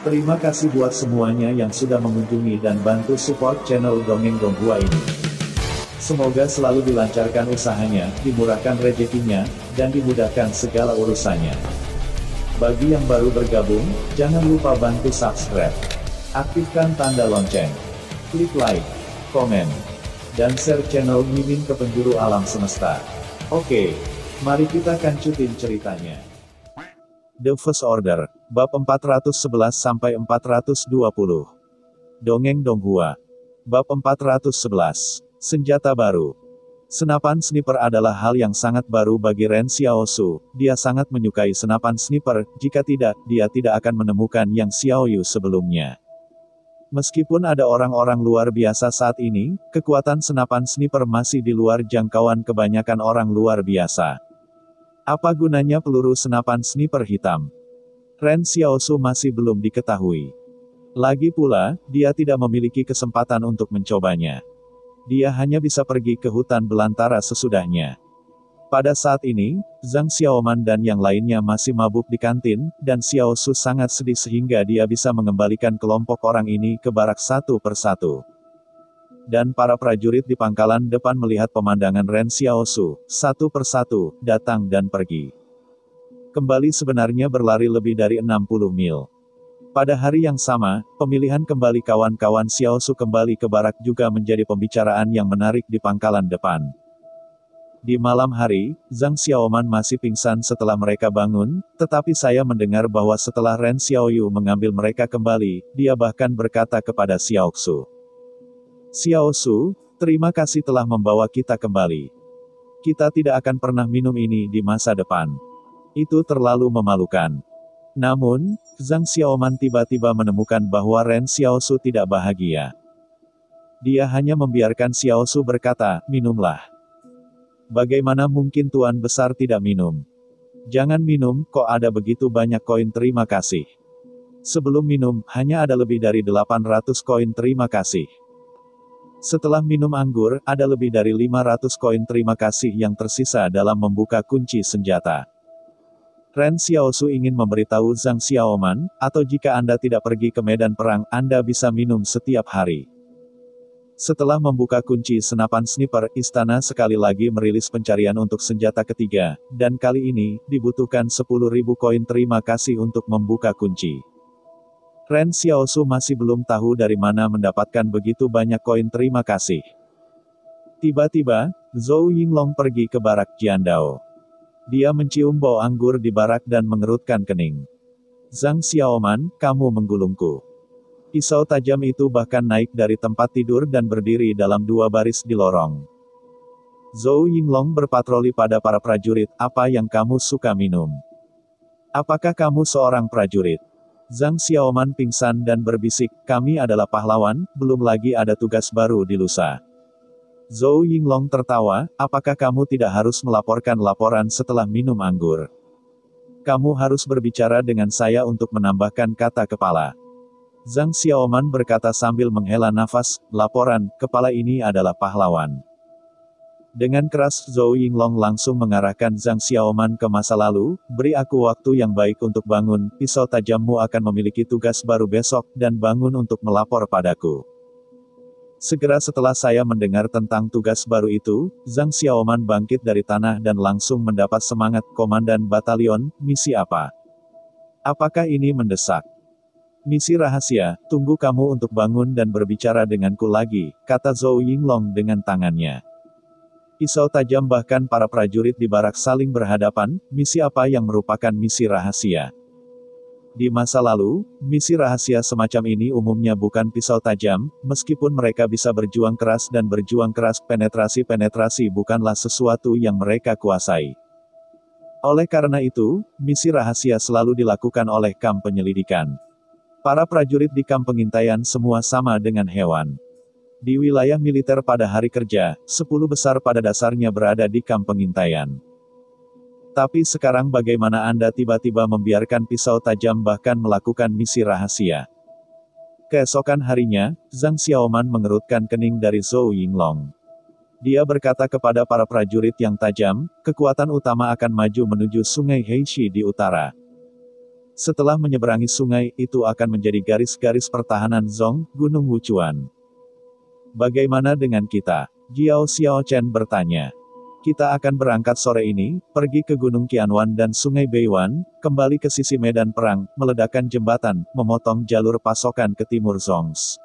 Terima kasih buat semuanya yang sudah mengunjungi dan bantu support channel Dongeng Donghua ini. Semoga selalu dilancarkan usahanya, dimurahkan rezekinya, dan dimudahkan segala urusannya. Bagi yang baru bergabung, jangan lupa bantu subscribe. Aktifkan tanda lonceng. Klik like, komen, dan share channel Mimin ke penjuru alam semesta. Oke, mari kita kancutin ceritanya. The First Order, Bab 411-420. Dongeng Donghua. Bab 411. Senjata baru. Senapan sniper adalah hal yang sangat baru bagi Ren Xiaosu. Dia sangat menyukai senapan sniper, jika tidak, dia tidak akan menemukan yang Xiaoyu sebelumnya. Meskipun ada orang-orang luar biasa saat ini, kekuatan senapan sniper masih di luar jangkauan kebanyakan orang luar biasa. Apa gunanya peluru senapan sniper hitam? Ren Xiaosu masih belum diketahui. Lagi pula, dia tidak memiliki kesempatan untuk mencobanya. Dia hanya bisa pergi ke hutan belantara sesudahnya. Pada saat ini, Zhang Xiaoman dan yang lainnya masih mabuk di kantin, dan Xiaosu sangat sedih sehingga dia bisa mengembalikan kelompok orang ini ke barak satu persatu. Dan para prajurit di pangkalan depan melihat pemandangan Ren Xiaosu, satu persatu, datang dan pergi. Kembali sebenarnya berlari lebih dari 60 mil. Pada hari yang sama, pemilihan kembali kawan-kawan Xiaosu kembali ke barak juga menjadi pembicaraan yang menarik di pangkalan depan. Di malam hari, Zhang Xiaoman masih pingsan setelah mereka bangun, tetapi saya mendengar bahwa setelah Ren Xiaoyu mengambil mereka kembali, dia bahkan berkata kepada Xiaoxu. Xiaosu, terima kasih telah membawa kita kembali. Kita tidak akan pernah minum ini di masa depan. Itu terlalu memalukan. Namun, Zhang Xiaoman tiba-tiba menemukan bahwa Ren Xiaosu tidak bahagia. Dia hanya membiarkan Xiaosu berkata, minumlah. Bagaimana mungkin Tuan Besar tidak minum? Jangan minum, kok ada begitu banyak koin terima kasih. Sebelum minum, hanya ada lebih dari 800 koin terima kasih. Setelah minum anggur, ada lebih dari 500 koin terima kasih yang tersisa dalam membuka kunci senjata. Ren Xiaosu ingin memberitahu Zhang Xiaoman, atau jika Anda tidak pergi ke medan perang, Anda bisa minum setiap hari. Setelah membuka kunci senapan sniper, istana sekali lagi merilis pencarian untuk senjata ketiga, dan kali ini, dibutuhkan 10.000 koin terima kasih untuk membuka kunci. Ren Xiaosu masih belum tahu dari mana mendapatkan begitu banyak koin terima kasih. Tiba-tiba, Zhou Yinglong pergi ke barak Jiandao. Dia mencium bau anggur di barak dan mengerutkan kening. Zhang Xiaoman, kamu menggulungku. Pisau tajam itu bahkan naik dari tempat tidur dan berdiri dalam 2 baris di lorong. Zhou Yinglong berpatroli pada para prajurit, apa yang kamu suka minum? Apakah kamu seorang prajurit? Zhang Xiaoman pingsan dan berbisik, kami adalah pahlawan, belum lagi ada tugas baru di lusa. Zhou Yinglong tertawa, apakah kamu tidak harus melaporkan laporan setelah minum anggur? Kamu harus berbicara dengan saya untuk menambahkan kata kepala. Zhang Xiaoman berkata sambil menghela nafas, laporan, kepala ini adalah pahlawan. Dengan keras Zhou Yinglong langsung mengarahkan Zhang Xiaoman ke masa lalu, beri aku waktu yang baik untuk bangun, pisau tajammu akan memiliki tugas baru besok, dan bangun untuk melapor padaku. Segera setelah saya mendengar tentang tugas baru itu, Zhang Xiaoman bangkit dari tanah dan langsung mendapat semangat, Komandan Batalion, misi apa? Apakah ini mendesak? Misi rahasia, tunggu kamu untuk bangun dan berbicara denganku lagi, kata Zhou Yinglong dengan tangannya. Pisau tajam bahkan para prajurit di barak saling berhadapan, misi apa yang merupakan misi rahasia? Di masa lalu, misi rahasia semacam ini umumnya bukan pisau tajam, meskipun mereka bisa berjuang keras dan berjuang keras, penetrasi bukanlah sesuatu yang mereka kuasai. Oleh karena itu, misi rahasia selalu dilakukan oleh kamp penyelidikan. Para prajurit di kamp pengintaian semua sama dengan hewan. Di wilayah militer pada hari kerja, 10 besar pada dasarnya berada di kamp pengintaian. Tapi sekarang bagaimana Anda tiba-tiba membiarkan pisau tajam bahkan melakukan misi rahasia? Keesokan harinya, Zhang Xiaoman mengerutkan kening dari Zhou Yinglong. Dia berkata kepada para prajurit yang tajam, kekuatan utama akan maju menuju sungai Heishi di utara. Setelah menyeberangi sungai, itu akan menjadi garis-garis pertahanan Zong, Gunung Wuchuan. Bagaimana dengan kita? Jiao Xiaochen bertanya. Kita akan berangkat sore ini, pergi ke Gunung Qianwan dan Sungai Beiwan, kembali ke sisi medan perang, meledakkan jembatan, memotong jalur pasokan ke timur Zongs.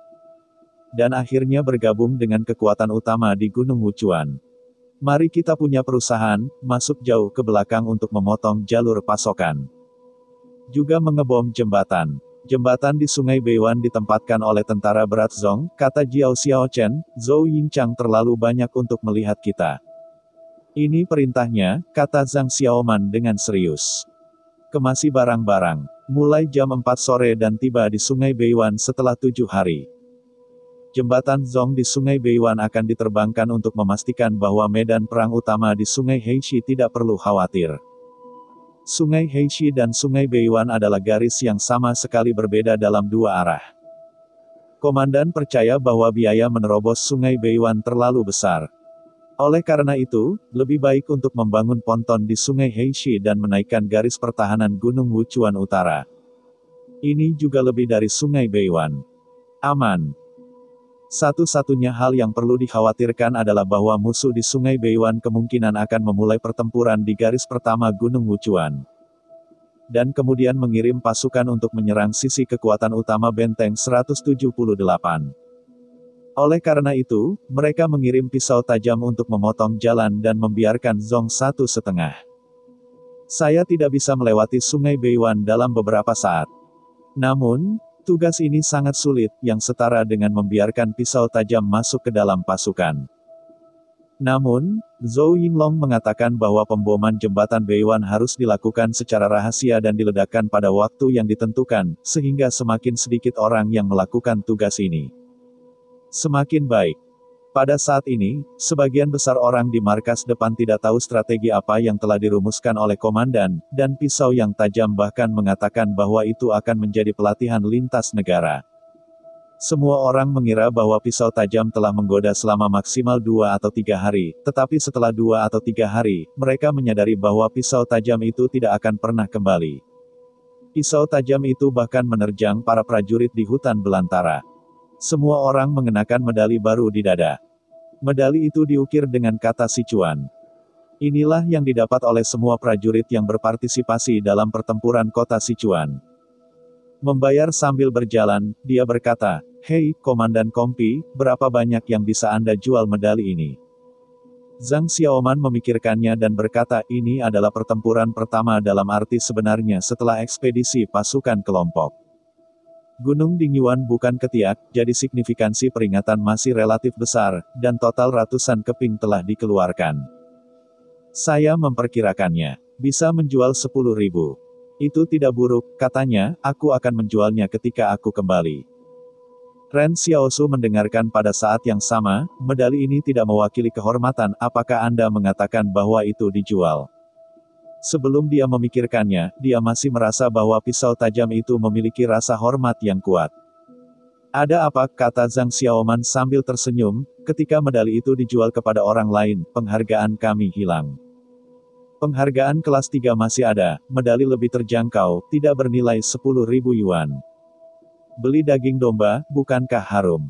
Dan akhirnya bergabung dengan kekuatan utama di Gunung Wuchuan. Mari kita punya perusahaan, masuk jauh ke belakang untuk memotong jalur pasokan. Juga mengebom jembatan. Jembatan di Sungai Beiwan ditempatkan oleh tentara berat Zong, kata Jiao Xiaochen, Zhou Yingchang terlalu banyak untuk melihat kita. Ini perintahnya, kata Zhang Xiaoman dengan serius. Kemasi barang-barang, mulai jam 4 sore dan tiba di Sungai Beiwan setelah 7 hari. Jembatan Zong di Sungai Beiwan akan diterbangkan untuk memastikan bahwa medan perang utama di Sungai Heishi tidak perlu khawatir. Sungai Heishi dan Sungai Beiwan adalah garis yang sama sekali berbeda dalam dua arah. Komandan percaya bahwa biaya menerobos Sungai Beiwan terlalu besar. Oleh karena itu, lebih baik untuk membangun ponton di Sungai Heishi dan menaikkan garis pertahanan Gunung Wuchuan Utara. Ini juga lebih dari Sungai Beiwan. Aman. Satu-satunya hal yang perlu dikhawatirkan adalah bahwa musuh di Sungai Beiwan kemungkinan akan memulai pertempuran di garis pertama Gunung Wuchuan. Dan kemudian mengirim pasukan untuk menyerang sisi kekuatan utama benteng 178. Oleh karena itu, mereka mengirim pisau tajam untuk memotong jalan dan membiarkan Zong 1,5. Saya tidak bisa melewati Sungai Beiwan dalam beberapa saat. Namun, tugas ini sangat sulit, yang setara dengan membiarkan pisau tajam masuk ke dalam pasukan. Namun, Zhou Yinglong mengatakan bahwa pemboman jembatan Beiwan harus dilakukan secara rahasia dan diledakkan pada waktu yang ditentukan, sehingga semakin sedikit orang yang melakukan tugas ini, semakin baik. Pada saat ini, sebagian besar orang di markas depan tidak tahu strategi apa yang telah dirumuskan oleh komandan, dan pisau yang tajam bahkan mengatakan bahwa itu akan menjadi pelatihan lintas negara. Semua orang mengira bahwa pisau tajam telah menggoda selama maksimal 2 atau 3 hari, tetapi setelah 2 atau 3 hari, mereka menyadari bahwa pisau tajam itu tidak akan pernah kembali. Pisau tajam itu bahkan menerjang para prajurit di hutan belantara. Semua orang mengenakan medali baru di dada. Medali itu diukir dengan kata Sichuan. Inilah yang didapat oleh semua prajurit yang berpartisipasi dalam pertempuran kota Sichuan. Membayar sambil berjalan, dia berkata, "Hei, Komandan Kompi, berapa banyak yang bisa Anda jual medali ini?" Zhang Xiaoman memikirkannya dan berkata, ini adalah pertempuran pertama dalam arti sebenarnya setelah ekspedisi pasukan kelompok. Gunung Dingyuan bukan ketiak, jadi signifikansi peringatan masih relatif besar, dan total ratusan keping telah dikeluarkan. Saya memperkirakannya bisa menjual 10.000. Itu tidak buruk, katanya, aku akan menjualnya ketika aku kembali. Ren Xiaosu mendengarkan pada saat yang sama, medali ini tidak mewakili kehormatan, apakah Anda mengatakan bahwa itu dijual? Sebelum dia memikirkannya, dia masih merasa bahwa pisau tajam itu memiliki rasa hormat yang kuat. Ada apa, kata Zhang Xiaoman sambil tersenyum, ketika medali itu dijual kepada orang lain, penghargaan kami hilang. Penghargaan kelas 3 masih ada, medali lebih terjangkau, tidak bernilai 10.000 yuan. Beli daging domba, bukankah harum?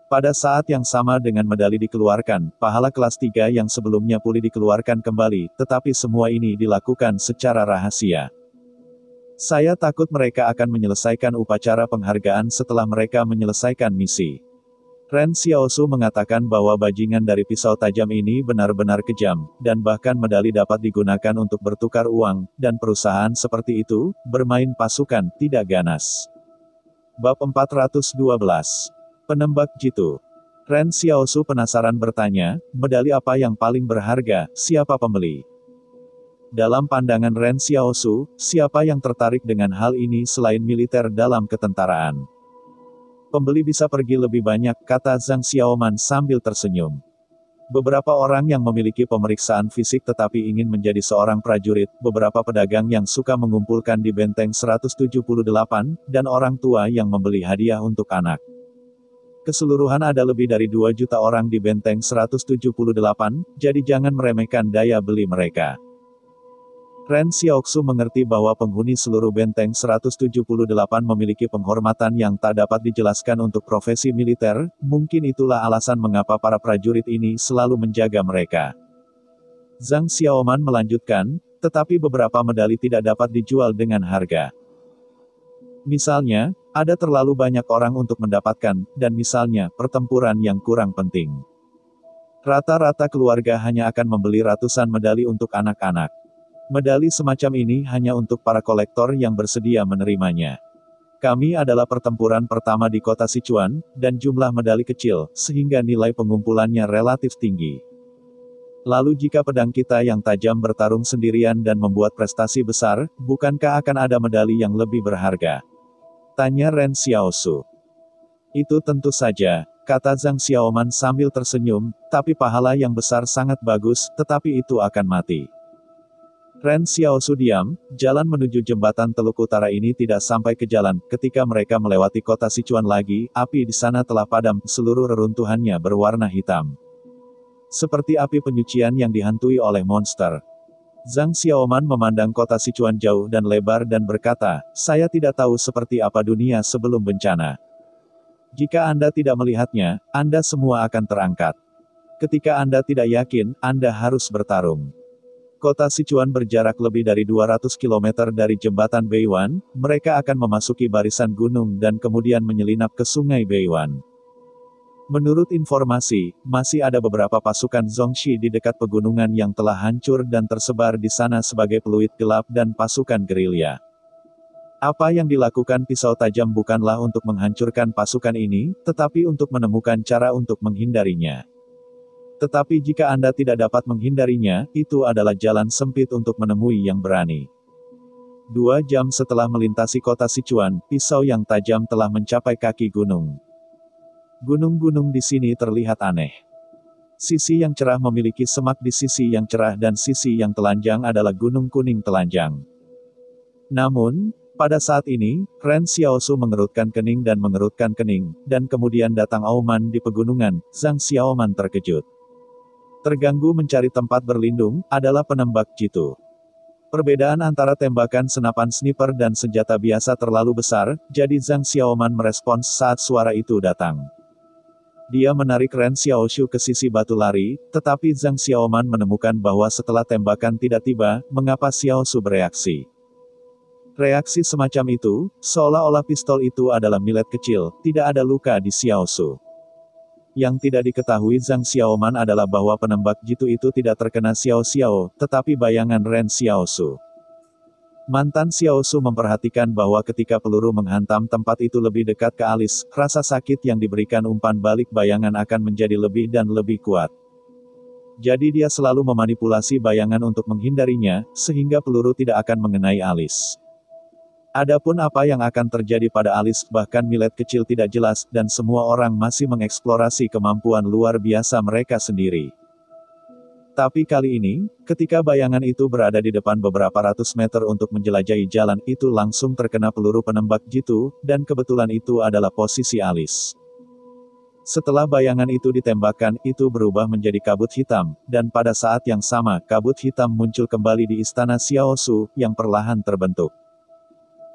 Pada saat yang sama dengan medali dikeluarkan, pahala kelas 3 yang sebelumnya pulih dikeluarkan kembali, tetapi semua ini dilakukan secara rahasia. Saya takut mereka akan menyelesaikan upacara penghargaan setelah mereka menyelesaikan misi. Ren Xiaosu mengatakan bahwa bajingan dari pisau tajam ini benar-benar kejam, dan bahkan medali dapat digunakan untuk bertukar uang, dan perusahaan seperti itu, bermain pasukan, tidak ganas. Bab 412. Penembak jitu. Ren Xiaosu penasaran bertanya, medali apa yang paling berharga, siapa pembeli? Dalam pandangan Ren Xiaosu, siapa yang tertarik dengan hal ini selain militer dalam ketentaraan? Pembeli bisa pergi lebih banyak, kata Zhang Xiaoman sambil tersenyum. Beberapa orang yang memiliki pemeriksaan fisik tetapi ingin menjadi seorang prajurit, beberapa pedagang yang suka mengumpulkan di benteng 178, dan orang tua yang membeli hadiah untuk anak. Keseluruhan ada lebih dari 2 juta orang di Benteng 178, jadi jangan meremehkan daya beli mereka. Ren Xiaoxu mengerti bahwa penghuni seluruh Benteng 178 memiliki penghormatan yang tak dapat dijelaskan untuk profesi militer, mungkin itulah alasan mengapa para prajurit ini selalu menjaga mereka. Zhang Xiaoman melanjutkan, tetapi beberapa medali tidak dapat dijual dengan harga. Misalnya, ada terlalu banyak orang untuk mendapatkan, dan misalnya, pertempuran yang kurang penting. Rata-rata keluarga hanya akan membeli ratusan medali untuk anak-anak. Medali semacam ini hanya untuk para kolektor yang bersedia menerimanya. Kami adalah pertempuran pertama di kota Sichuan, dan jumlah medali kecil, sehingga nilai pengumpulannya relatif tinggi. Lalu jika pedang kita yang tajam bertarung sendirian dan membuat prestasi besar, bukankah akan ada medali yang lebih berharga? Tanya Ren Xiaoxu. Itu tentu saja, kata Zhang Xiaoman sambil tersenyum, tapi pahala yang besar sangat bagus, tetapi itu akan mati. Ren Xiaoxu diam, jalan menuju jembatan Teluk Utara ini tidak sampai ke jalan, ketika mereka melewati kota Sichuan lagi, api di sana telah padam, seluruh reruntuhannya berwarna hitam. Seperti api penyucian yang dihantui oleh monster. Zhang Xiaoman memandang kota Sichuan jauh dan lebar dan berkata, saya tidak tahu seperti apa dunia sebelum bencana. Jika Anda tidak melihatnya, Anda semua akan terangkat. Ketika Anda tidak yakin, Anda harus bertarung. Kota Sichuan berjarak lebih dari 200 km dari jembatan Beiwan, mereka akan memasuki barisan gunung dan kemudian menyelinap ke sungai Beiwan. Menurut informasi, masih ada beberapa pasukan Zongxi di dekat pegunungan yang telah hancur dan tersebar di sana sebagai peluit gelap dan pasukan gerilya. Apa yang dilakukan pisau tajam bukanlah untuk menghancurkan pasukan ini, tetapi untuk menemukan cara untuk menghindarinya. Tetapi jika Anda tidak dapat menghindarinya, itu adalah jalan sempit untuk menemui yang berani. 2 jam setelah melintasi kota Sichuan, pisau yang tajam telah mencapai kaki gunung. Gunung-gunung di sini terlihat aneh. Sisi yang cerah memiliki semak di sisi yang cerah dan sisi yang telanjang adalah gunung kuning telanjang. Namun, pada saat ini, Ren Xiaoxu mengerutkan kening, dan kemudian datang auman di pegunungan. Zhang Xiaoman terkejut. Terganggu mencari tempat berlindung, adalah penembak jitu. Perbedaan antara tembakan senapan sniper dan senjata biasa terlalu besar, jadi Zhang Xiaoman merespons saat suara itu datang. Dia menarik Ren Xiaoxu ke sisi batu lari, tetapi Zhang Xiaoman menemukan bahwa setelah tembakan tidak tiba, mengapa Xiaoxu bereaksi. Reaksi semacam itu, seolah-olah pistol itu adalah milet kecil, tidak ada luka di Xiaoxu. Yang tidak diketahui Zhang Xiaoman adalah bahwa penembak jitu itu tidak terkena Xiao Xiao, tetapi bayangan Ren Xiaoxu. Mantan Xiaoxu memperhatikan bahwa ketika peluru menghantam tempat itu lebih dekat ke alis, rasa sakit yang diberikan umpan balik bayangan akan menjadi lebih dan lebih kuat. Jadi dia selalu memanipulasi bayangan untuk menghindarinya, sehingga peluru tidak akan mengenai alis. Adapun apa yang akan terjadi pada alis, bahkan milet kecil tidak jelas, dan semua orang masih mengeksplorasi kemampuan luar biasa mereka sendiri. Tapi kali ini, ketika bayangan itu berada di depan beberapa ratus meter untuk menjelajahi jalan, itu langsung terkena peluru penembak jitu, dan kebetulan itu adalah posisi alis. Setelah bayangan itu ditembakkan, itu berubah menjadi kabut hitam, dan pada saat yang sama, kabut hitam muncul kembali di istana Xiaoxu, yang perlahan terbentuk.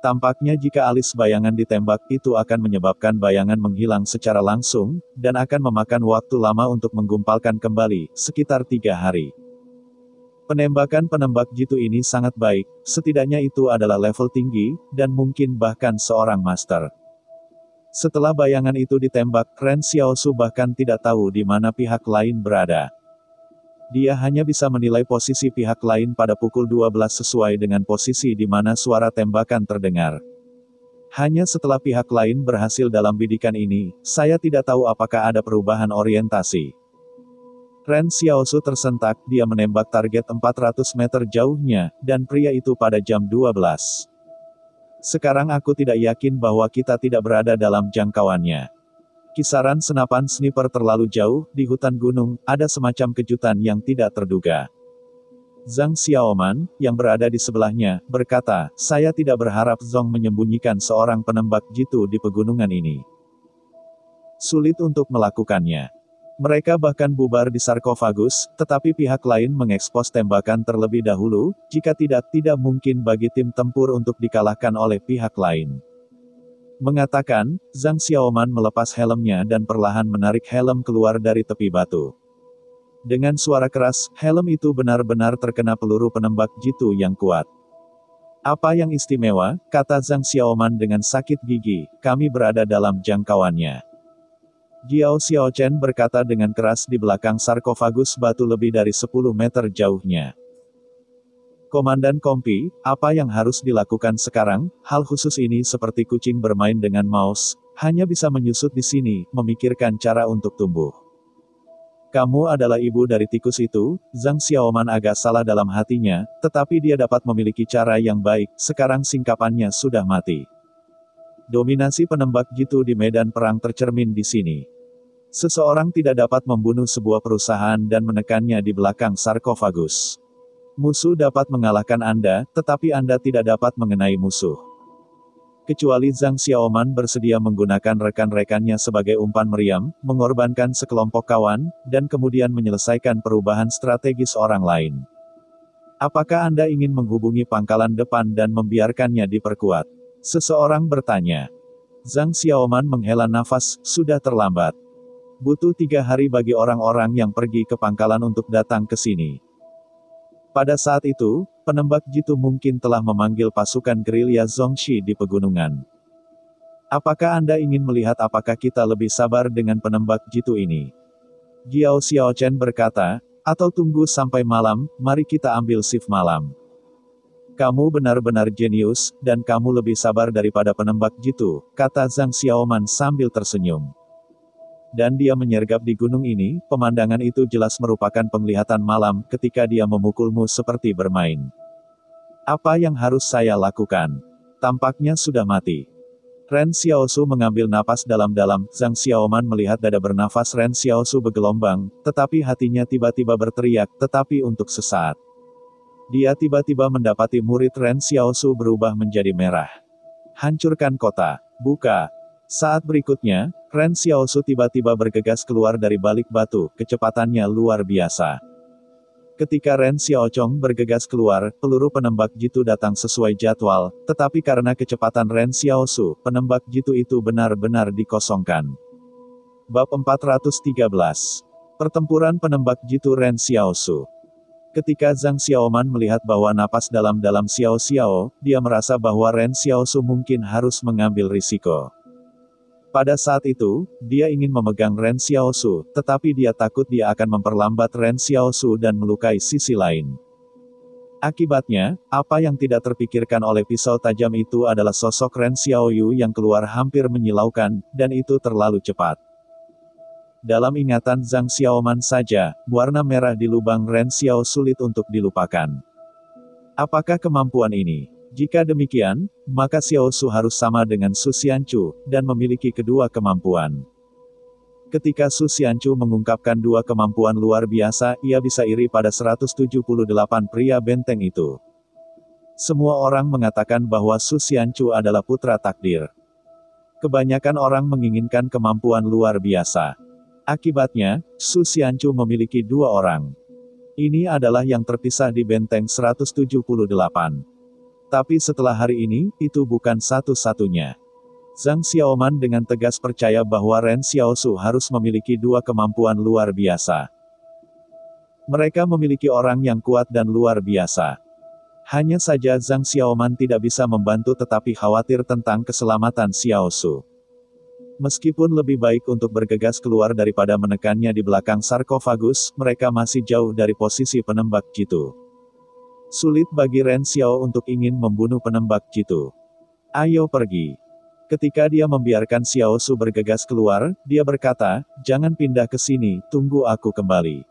Tampaknya jika alis bayangan ditembak, itu akan menyebabkan bayangan menghilang secara langsung, dan akan memakan waktu lama untuk menggumpalkan kembali, sekitar 3 hari. Penembakan penembak jitu ini sangat baik, setidaknya itu adalah level tinggi, dan mungkin bahkan seorang master. Setelah bayangan itu ditembak, Ren Xiaoxu bahkan tidak tahu di mana pihak lain berada. Dia hanya bisa menilai posisi pihak lain pada pukul 12 sesuai dengan posisi di mana suara tembakan terdengar. Hanya setelah pihak lain berhasil dalam bidikan ini, saya tidak tahu apakah ada perubahan orientasi. Ren Xiaoxu tersentak, dia menembak target 400 meter jauhnya, dan pria itu pada jam 12. Sekarang aku tidak yakin bahwa kita tidak berada dalam jangkauannya. Kisaran senapan sniper terlalu jauh, di hutan gunung, ada semacam kejutan yang tidak terduga. Zhang Xiaoman, yang berada di sebelahnya, berkata, saya tidak berharap Zong menyembunyikan seorang penembak jitu di pegunungan ini. Sulit untuk melakukannya. Mereka bahkan bubar di sarkofagus, tetapi pihak lain mengekspos tembakan terlebih dahulu, jika tidak mungkin bagi tim tempur untuk dikalahkan oleh pihak lain. Mengatakan, Zhang Xiaoman melepas helmnya dan perlahan menarik helm keluar dari tepi batu. Dengan suara keras, helm itu benar-benar terkena peluru penembak jitu yang kuat. Apa yang istimewa, kata Zhang Xiaoman dengan sakit gigi, kami berada dalam jangkauannya. Jiao Xiaochen berkata dengan keras di belakang sarkofagus batu lebih dari 10 meter jauhnya. Komandan Kompi, apa yang harus dilakukan sekarang? Hal khusus ini seperti kucing bermain dengan mouse, hanya bisa menyusut di sini, memikirkan cara untuk tumbuh. Kamu adalah ibu dari tikus itu, Zhang Xiaoman agak salah dalam hatinya, tetapi dia dapat memiliki cara yang baik, sekarang singkapannya sudah mati. Dominasi penembak jitu di medan perang tercermin di sini. Seseorang tidak dapat membunuh sebuah perusahaan dan menekannya di belakang sarkofagus. Musuh dapat mengalahkan Anda, tetapi Anda tidak dapat mengenai musuh. Kecuali Zhang Xiaoman bersedia menggunakan rekan-rekannya sebagai umpan meriam, mengorbankan sekelompok kawan, dan kemudian menyelesaikan perubahan strategis orang lain. Apakah Anda ingin menghubungi pangkalan depan dan membiarkannya diperkuat? Seseorang bertanya. Zhang Xiaoman menghela nafas, sudah terlambat. Butuh 3 hari bagi orang-orang yang pergi ke pangkalan untuk datang ke sini. Pada saat itu, penembak jitu mungkin telah memanggil pasukan gerilya Zhongxi di pegunungan. Apakah Anda ingin melihat apakah kita lebih sabar dengan penembak jitu ini? Jiao Xiaochen berkata, atau tunggu sampai malam, mari kita ambil shift malam. Kamu benar-benar jenius, dan kamu lebih sabar daripada penembak jitu, kata Zhang Xiaoman sambil tersenyum. Dan dia menyergap di gunung ini, pemandangan itu jelas merupakan penglihatan malam ketika dia memukulmu seperti bermain. Apa yang harus saya lakukan? Tampaknya sudah mati. Ren Xiaosu mengambil napas dalam-dalam, Zhang Xiaoman melihat dada bernafas Ren Xiaosu bergelombang, tetapi hatinya tiba-tiba berteriak, tetapi untuk sesaat. Dia tiba-tiba mendapati murid Ren Xiaosu berubah menjadi merah. Hancurkan kota, buka. Saat berikutnya, Ren Xiaosu tiba-tiba bergegas keluar dari balik batu, kecepatannya luar biasa. Ketika Ren Xiaochong bergegas keluar, peluru penembak jitu datang sesuai jadwal, tetapi karena kecepatan Ren Xiaosu, penembak jitu itu benar-benar dikosongkan. Bab 413. Pertempuran penembak jitu Ren Xiaosu. Ketika Zhang Xiaoman melihat bahwa napas dalam-dalam Xiao Xiao, dia merasa bahwa Ren Xiaosu mungkin harus mengambil risiko. Pada saat itu, dia ingin memegang Ren Xiaosu, tetapi dia takut dia akan memperlambat Ren Xiaosu dan melukai sisi lain. Akibatnya, apa yang tidak terpikirkan oleh pisau tajam itu adalah sosok Ren Xiaoyu yang keluar hampir menyilaukan, dan itu terlalu cepat. Dalam ingatan Zhang Xiaoman saja, warna merah di lubang Ren Xiao sulit untuk dilupakan. Apakah kemampuan ini? Jika demikian, maka Xiaosu harus sama dengan Su Xianchu, dan memiliki kedua kemampuan. Ketika Su Xianchu mengungkapkan dua kemampuan luar biasa, ia bisa iri pada 178 pria benteng itu. Semua orang mengatakan bahwa Su Xianchu adalah putra takdir. Kebanyakan orang menginginkan kemampuan luar biasa. Akibatnya, Su Xianchu memiliki dua orang. Ini adalah yang terpisah di benteng 178. Tapi setelah hari ini, itu bukan satu-satunya. Zhang Xiaoman dengan tegas percaya bahwa Ren Xiaosu harus memiliki dua kemampuan luar biasa. Mereka memiliki orang yang kuat dan luar biasa. Hanya saja Zhang Xiaoman tidak bisa membantu tetapi khawatir tentang keselamatan Xiaosu. Meskipun lebih baik untuk bergegas keluar daripada menekannya di belakang sarkofagus, mereka masih jauh dari posisi penembak jitu. Sulit bagi Ren Xiao untuk ingin membunuh penembak jitu. Ayo pergi. Ketika dia membiarkan Xiaosu bergegas keluar, dia berkata, jangan pindah ke sini, tunggu aku kembali.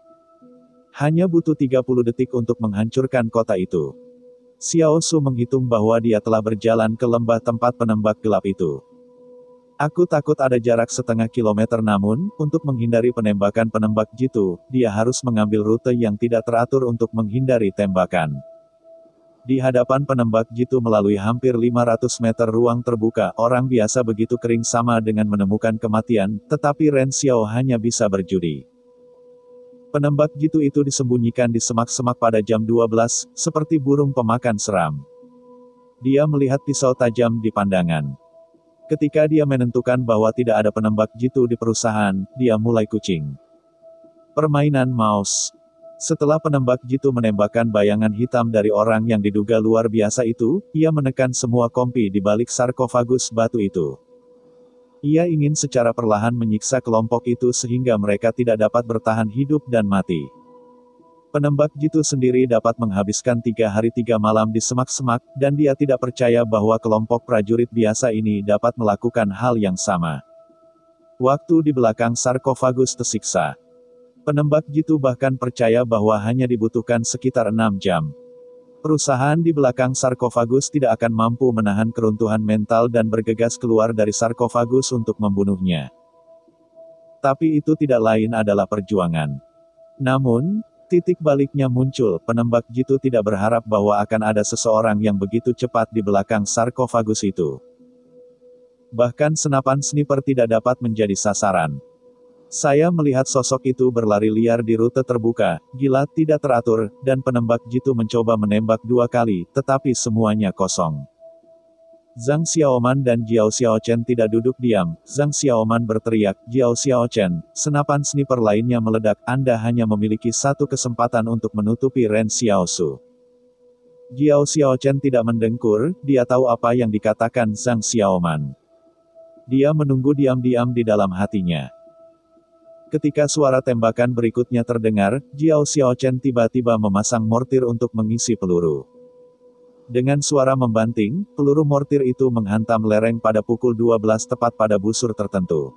Hanya butuh 30 detik untuk menghancurkan kota itu. Xiaosu menghitung bahwa dia telah berjalan ke lembah tempat penembak gelap itu. Aku takut ada jarak setengah kilometer namun, untuk menghindari penembakan penembak jitu, dia harus mengambil rute yang tidak teratur untuk menghindari tembakan. Di hadapan penembak jitu melalui hampir 500 meter ruang terbuka, orang biasa begitu kering sama dengan menemukan kematian, tetapi Ren Xiao hanya bisa berjudi. Penembak jitu itu disembunyikan di semak-semak pada jam 12, seperti burung pemakan seram. Dia melihat pisau tajam di pandangan. Ketika dia menentukan bahwa tidak ada penembak jitu di perusahaan, dia mulai kucing. Permainan mouse. Setelah penembak jitu menembakkan bayangan hitam dari orang yang diduga luar biasa itu, ia menekan semua kompi di balik sarkofagus batu itu. Ia ingin secara perlahan menyiksa kelompok itu sehingga mereka tidak dapat bertahan hidup dan mati. Penembak jitu sendiri dapat menghabiskan 3 hari 3 malam di semak-semak, dan dia tidak percaya bahwa kelompok prajurit biasa ini dapat melakukan hal yang sama. Waktu di belakang sarkofagus tersiksa. Penembak jitu bahkan percaya bahwa hanya dibutuhkan sekitar 6 jam. Perusahaan di belakang sarkofagus tidak akan mampu menahan keruntuhan mental dan bergegas keluar dari sarkofagus untuk membunuhnya. Tapi itu tidak lain adalah perjuangan. Namun, titik baliknya muncul, penembak jitu tidak berharap bahwa akan ada seseorang yang begitu cepat di belakang sarkofagus itu. Bahkan senapan sniper tidak dapat menjadi sasaran. Saya melihat sosok itu berlari liar di rute terbuka, gila, tidak teratur, dan penembak jitu mencoba menembak 2 kali, tetapi semuanya kosong. Zhang Xiaoman dan Jiao Xiaochen tidak duduk diam. Zhang Xiaoman berteriak, Jiao Xiaochen, senapan sniper lainnya meledak, Anda hanya memiliki 1 kesempatan untuk menutupi Ren Xiaosu. Jiao Xiaochen tidak mendengkur, dia tahu apa yang dikatakan Zhang Xiaoman. Dia menunggu diam-diam di dalam hatinya. Ketika suara tembakan berikutnya terdengar, Jiao Xiaochen tiba-tiba memasang mortir untuk mengisi peluru. Dengan suara membanting, peluru mortir itu menghantam lereng pada pukul 12 tepat pada busur tertentu.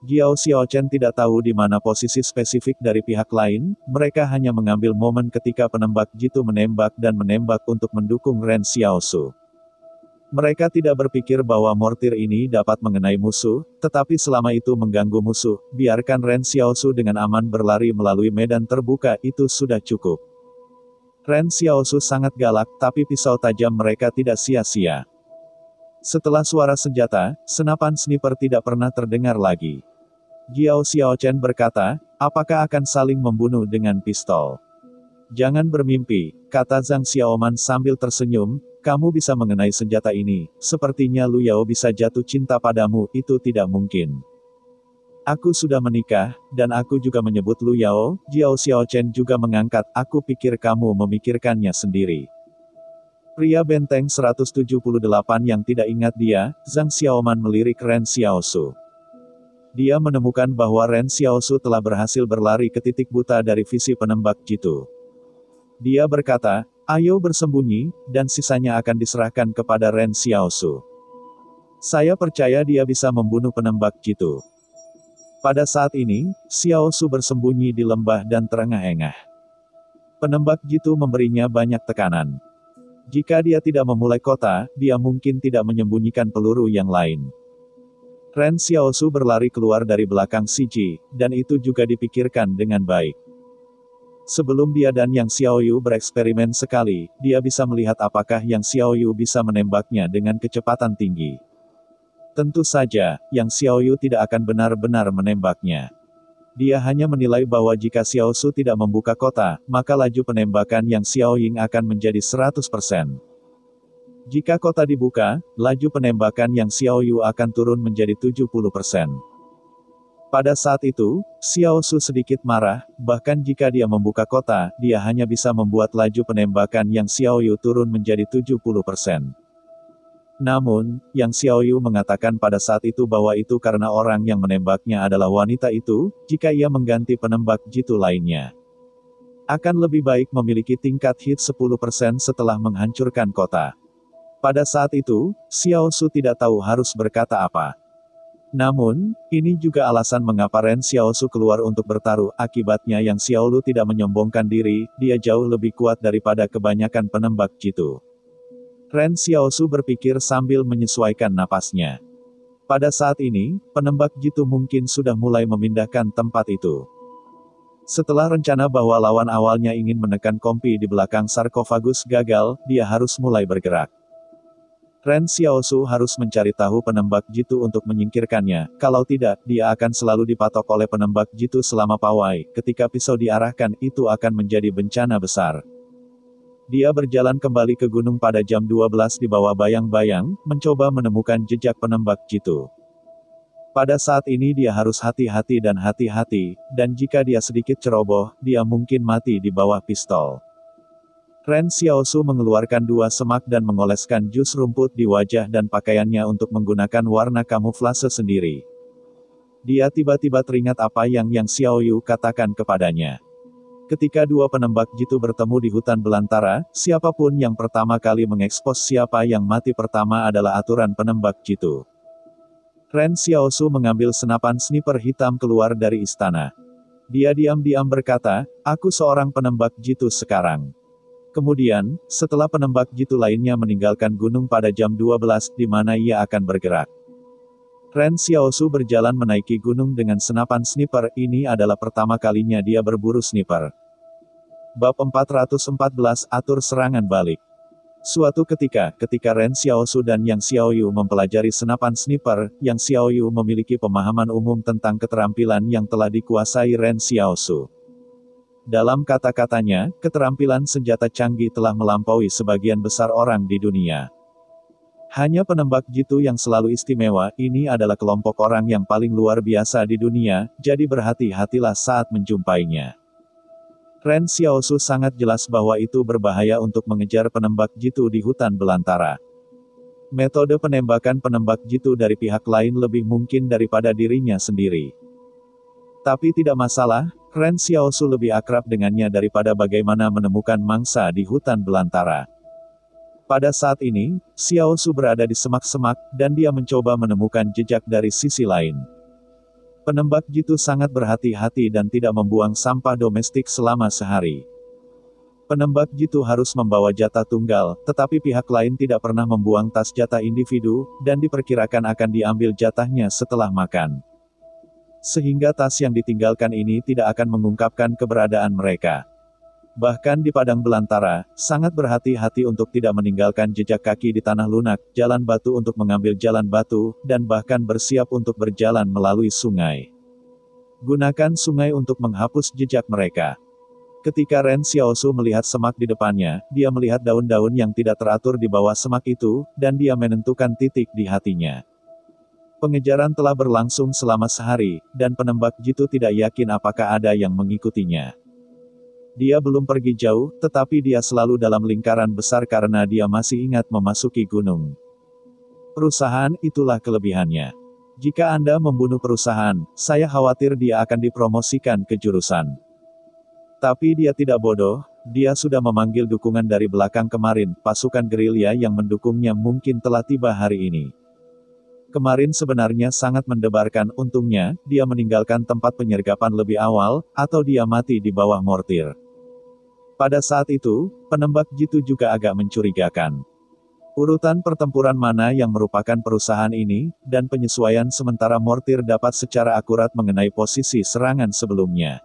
Jiao Xiaochen tidak tahu di mana posisi spesifik dari pihak lain, mereka hanya mengambil momen ketika penembak jitu menembak dan menembak untuk mendukung Ren Xiaosu. Mereka tidak berpikir bahwa mortir ini dapat mengenai musuh, tetapi selama itu mengganggu musuh, biarkan Ren Xiaosu dengan aman berlari melalui medan terbuka, itu sudah cukup. Ren Xiaosu sangat galak, tapi pisau tajam mereka tidak sia-sia. Setelah suara senjata, senapan sniper tidak pernah terdengar lagi. Jiao Xiaochen berkata, apakah akan saling membunuh dengan pistol? Jangan bermimpi, kata Zhang Xiaoman sambil tersenyum, kamu bisa mengenai senjata ini, sepertinya Lu Yao bisa jatuh cinta padamu, itu tidak mungkin. Aku sudah menikah, dan aku juga menyebut Lu Yao, Jiao Xiaochen juga mengangkat, aku pikir kamu memikirkannya sendiri. Pria benteng 178 yang tidak ingat dia, Zhang Xiaoman melirik Ren Xiaosu. Dia menemukan bahwa Ren Xiaosu telah berhasil berlari ke titik buta dari visi penembak jitu. Dia berkata, ayo bersembunyi, dan sisanya akan diserahkan kepada Ren Xiaosu. Saya percaya dia bisa membunuh penembak jitu. Pada saat ini, Xiaosu bersembunyi di lembah dan terengah-engah. Penembak jitu memberinya banyak tekanan. Jika dia tidak memulai kota, dia mungkin tidak menyembunyikan peluru yang lain. Ren Xiaosu berlari keluar dari belakang Siji, dan itu juga dipikirkan dengan baik. Sebelum dia dan Yang Xiaoyu bereksperimen sekali, dia bisa melihat apakah Yang Xiaoyu bisa menembaknya dengan kecepatan tinggi. Tentu saja, Yang Xiaoyu tidak akan benar-benar menembaknya. Dia hanya menilai bahwa jika Xiaosu tidak membuka kota, maka laju penembakan Yang Xiaoying akan menjadi 100%. Jika kota dibuka, laju penembakan Yang Xiaoyu akan turun menjadi 70%. Pada saat itu, Xiaosu sedikit marah, bahkan jika dia membuka kota, dia hanya bisa membuat laju penembakan Yang Xiaoyu turun menjadi 70%. Namun, Yang Xiaoyu mengatakan pada saat itu bahwa itu karena orang yang menembaknya adalah wanita itu, jika ia mengganti penembak jitu lainnya. Akan lebih baik memiliki tingkat hit 10% setelah menghancurkan kota. Pada saat itu, Xiaosu tidak tahu harus berkata apa. Namun, ini juga alasan mengapa Ren Xiaosu keluar untuk bertaruh, akibatnya Yang Xiaolu tidak menyombongkan diri, dia jauh lebih kuat daripada kebanyakan penembak jitu. Ren Xiaosu berpikir sambil menyesuaikan napasnya. Pada saat ini, penembak jitu mungkin sudah mulai memindahkan tempat itu. Setelah rencana bahwa lawan awalnya ingin menekan Kompi di belakang sarkofagus gagal, dia harus mulai bergerak. Ren Xiaosu harus mencari tahu penembak jitu untuk menyingkirkannya, kalau tidak, dia akan selalu dipatok oleh penembak jitu selama pawai, ketika pisau diarahkan, itu akan menjadi bencana besar. Dia berjalan kembali ke gunung pada jam 12 di bawah bayang-bayang, mencoba menemukan jejak penembak jitu. Pada saat ini dia harus hati-hati, dan jika dia sedikit ceroboh, dia mungkin mati di bawah pistol. Ren Xiaosu mengeluarkan 2 semak dan mengoleskan jus rumput di wajah dan pakaiannya untuk menggunakan warna kamuflase sendiri. Dia tiba-tiba teringat apa yang Yang Xiaoyu katakan kepadanya. Ketika 2 penembak jitu bertemu di hutan belantara, siapapun yang pertama kali mengekspos siapa yang mati pertama adalah aturan penembak jitu. Ren Xiaosu mengambil senapan sniper hitam keluar dari istana. Dia diam-diam berkata, "Aku seorang penembak jitu sekarang." Kemudian, setelah penembak jitu lainnya meninggalkan gunung pada jam 12 di mana ia akan bergerak. Ren Xiaosu berjalan menaiki gunung dengan senapan sniper, ini adalah pertama kalinya dia berburu sniper. Bab 414 Atur serangan balik. Suatu ketika Ren Xiaosu dan Yang Xiaoyu mempelajari senapan sniper, Yang Xiaoyu memiliki pemahaman umum tentang keterampilan yang telah dikuasai Ren Xiaosu. Dalam kata-katanya, keterampilan senjata canggih telah melampaui sebagian besar orang di dunia. Hanya penembak jitu yang selalu istimewa, ini adalah kelompok orang yang paling luar biasa di dunia, jadi berhati-hatilah saat menjumpainya. Ren Xiaosu sangat jelas bahwa itu berbahaya untuk mengejar penembak jitu di hutan belantara. Metode penembakan penembak jitu dari pihak lain lebih mungkin daripada dirinya sendiri. Tapi tidak masalah, Ren Xiaosu lebih akrab dengannya daripada bagaimana menemukan mangsa di hutan belantara. Pada saat ini, Xiaosu berada di semak-semak, dan dia mencoba menemukan jejak dari sisi lain. Penembak jitu sangat berhati-hati dan tidak membuang sampah domestik selama sehari. Penembak jitu harus membawa jatah tunggal, tetapi pihak lain tidak pernah membuang tas jatah individu, dan diperkirakan akan diambil jatahnya setelah makan. Sehingga tas yang ditinggalkan ini tidak akan mengungkapkan keberadaan mereka. Bahkan di padang belantara, sangat berhati-hati untuk tidak meninggalkan jejak kaki di tanah lunak, jalan batu untuk mengambil jalan batu, dan bahkan bersiap untuk berjalan melalui sungai. Gunakan sungai untuk menghapus jejak mereka. Ketika Ren Xiaosu melihat semak di depannya, dia melihat daun-daun yang tidak teratur di bawah semak itu, dan dia menentukan titik di hatinya. Pengejaran telah berlangsung selama sehari, dan penembak jitu tidak yakin apakah ada yang mengikutinya. Dia belum pergi jauh, tetapi dia selalu dalam lingkaran besar karena dia masih ingat memasuki gunung. Perusahaan, itulah kelebihannya. Jika Anda membunuh perusahaan, saya khawatir dia akan dipromosikan ke jurusan. Tapi dia tidak bodoh, dia sudah memanggil dukungan dari belakang kemarin, pasukan gerilya yang mendukungnya mungkin telah tiba hari ini. Kemarin sebenarnya sangat mendebarkan, untungnya, dia meninggalkan tempat penyergapan lebih awal, atau dia mati di bawah mortir. Pada saat itu, penembak jitu juga agak mencurigakan. Urutan pertempuran mana yang merupakan perusahaan ini, dan penyesuaian sementara mortir dapat secara akurat mengenai posisi serangan sebelumnya.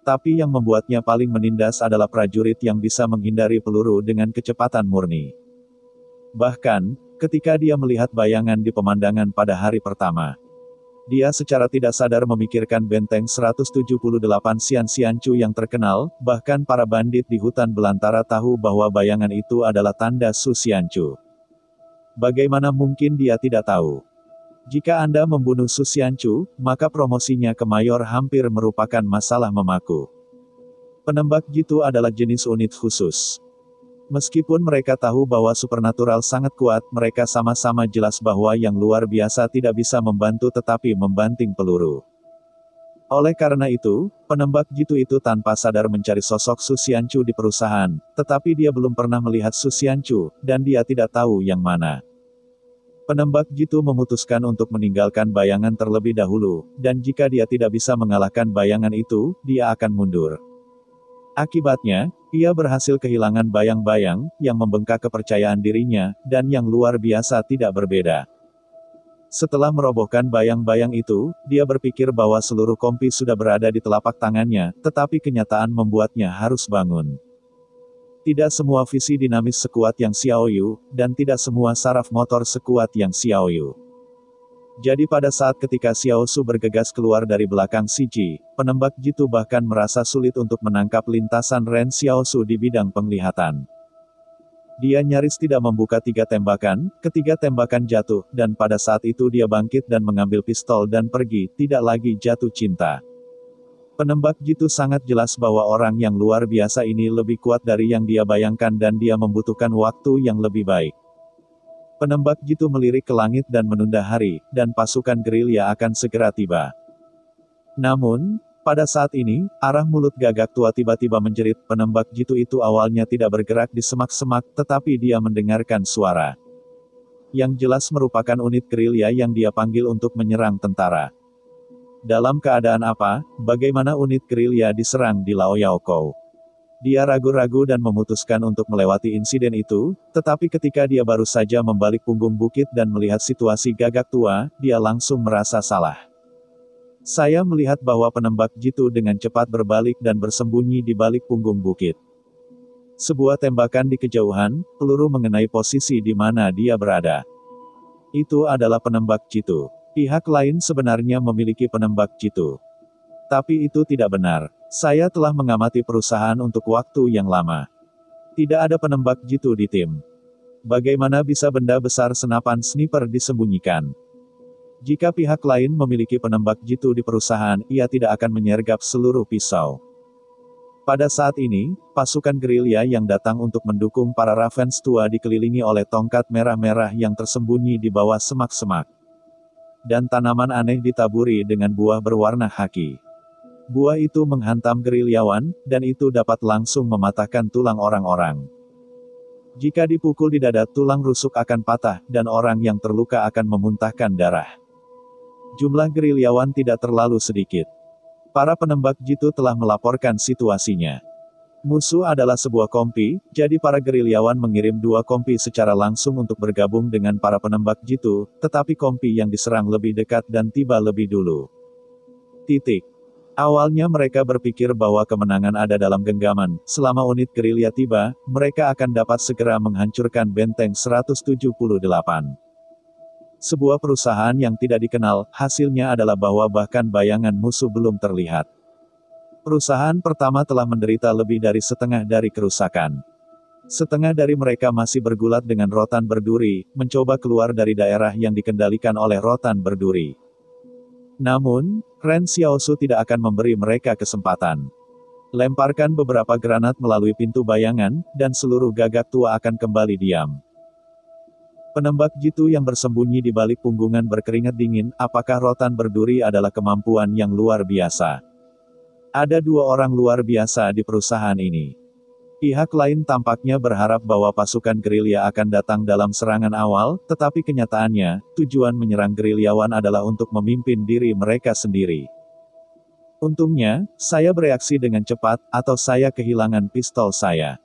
Tapi yang membuatnya paling menindas adalah prajurit yang bisa menghindari peluru dengan kecepatan murni. Bahkan, ketika dia melihat bayangan di pemandangan pada hari pertama, dia secara tidak sadar memikirkan benteng 178 Xian-Xiancu yang terkenal, bahkan para bandit di hutan belantara tahu bahwa bayangan itu adalah tanda Su Xiancu. Bagaimana mungkin dia tidak tahu? Jika Anda membunuh Su Xiancu, maka promosinya ke mayor hampir merupakan masalah memaku. Penembak jitu adalah jenis unit khusus. Meskipun mereka tahu bahwa supernatural sangat kuat, mereka sama-sama jelas bahwa yang luar biasa tidak bisa membantu tetapi membanting peluru. Oleh karena itu, penembak jitu itu tanpa sadar mencari sosok Su Xiancu di perusahaan, tetapi dia belum pernah melihat Su Xiancu, dan dia tidak tahu yang mana. Penembak jitu memutuskan untuk meninggalkan bayangan terlebih dahulu, dan jika dia tidak bisa mengalahkan bayangan itu, dia akan mundur. Akibatnya, ia berhasil kehilangan bayang-bayang, yang membengkak kepercayaan dirinya, dan yang luar biasa tidak berbeda. Setelah merobohkan bayang-bayang itu, dia berpikir bahwa seluruh kompi sudah berada di telapak tangannya, tetapi kenyataan membuatnya harus bangun. Tidak semua visi dinamis sekuat yang Xiao Yu, dan tidak semua saraf motor sekuat yang Xiao Yu. Jadi pada saat ketika Xiao Su bergegas keluar dari belakang Si Ji, penembak jitu bahkan merasa sulit untuk menangkap lintasan Ren Xiao Su di bidang penglihatan. Dia nyaris tidak membuka 3 tembakan, ketiga tembakan jatuh, dan pada saat itu dia bangkit dan mengambil pistol dan pergi, tidak lagi jatuh cinta. Penembak jitu sangat jelas bahwa orang yang luar biasa ini lebih kuat dari yang dia bayangkan dan dia membutuhkan waktu yang lebih baik. Penembak jitu melirik ke langit dan menunda hari, dan pasukan gerilya akan segera tiba. Namun, pada saat ini, arah mulut gagak tua tiba-tiba menjerit. Penembak jitu itu awalnya tidak bergerak di semak-semak, tetapi dia mendengarkan suara. Yang jelas merupakan unit gerilya yang dia panggil untuk menyerang tentara. Dalam keadaan apa, bagaimana unit gerilya diserang di Laoyao? Dia ragu-ragu dan memutuskan untuk melewati insiden itu, tetapi ketika dia baru saja membalik punggung bukit dan melihat situasi gagak tua, dia langsung merasa salah. Saya melihat bahwa penembak jitu dengan cepat berbalik dan bersembunyi di balik punggung bukit. Sebuah tembakan di kejauhan, peluru mengenai posisi di mana dia berada. Itu adalah penembak jitu. Pihak lain sebenarnya memiliki penembak jitu. Tapi itu tidak benar. Saya telah mengamati perusahaan untuk waktu yang lama. Tidak ada penembak jitu di tim. Bagaimana bisa benda besar senapan sniper disembunyikan? Jika pihak lain memiliki penembak jitu di perusahaan, ia tidak akan menyergap seluruh pisau. Pada saat ini, pasukan gerilya yang datang untuk mendukung para Ravens tua dikelilingi oleh tongkat merah-merah yang tersembunyi di bawah semak-semak. Dan tanaman aneh ditaburi dengan buah berwarna khaki. Buah itu menghantam gerilyawan, dan itu dapat langsung mematahkan tulang orang-orang. Jika dipukul di dada, tulang rusuk akan patah, dan orang yang terluka akan memuntahkan darah. Jumlah gerilyawan tidak terlalu sedikit. Para penembak jitu telah melaporkan situasinya. Musuh adalah sebuah kompi, jadi para gerilyawan mengirim 2 kompi secara langsung untuk bergabung dengan para penembak jitu, tetapi kompi yang diserang lebih dekat dan tiba lebih dulu. Awalnya mereka berpikir bahwa kemenangan ada dalam genggaman. Selama unit gerilya tiba, mereka akan dapat segera menghancurkan benteng 178. Sebuah perusahaan yang tidak dikenal, hasilnya adalah bahwa bahkan bayangan musuh belum terlihat. Perusahaan pertama telah menderita lebih dari setengah dari kerusakan. Setengah dari mereka masih bergulat dengan rotan berduri, mencoba keluar dari daerah yang dikendalikan oleh rotan berduri. Namun, Ren Xiaosu tidak akan memberi mereka kesempatan. Lemparkan beberapa granat melalui pintu bayangan, dan seluruh gagak tua akan kembali diam. Penembak jitu yang bersembunyi di balik punggungan berkeringat dingin. Apakah rotan berduri adalah kemampuan yang luar biasa? Ada 2 orang luar biasa di perusahaan ini. Pihak lain tampaknya berharap bahwa pasukan gerilya akan datang dalam serangan awal, tetapi kenyataannya, tujuan menyerang gerilyawan adalah untuk memimpin diri mereka sendiri. Untungnya, saya bereaksi dengan cepat, atau saya kehilangan pistol saya.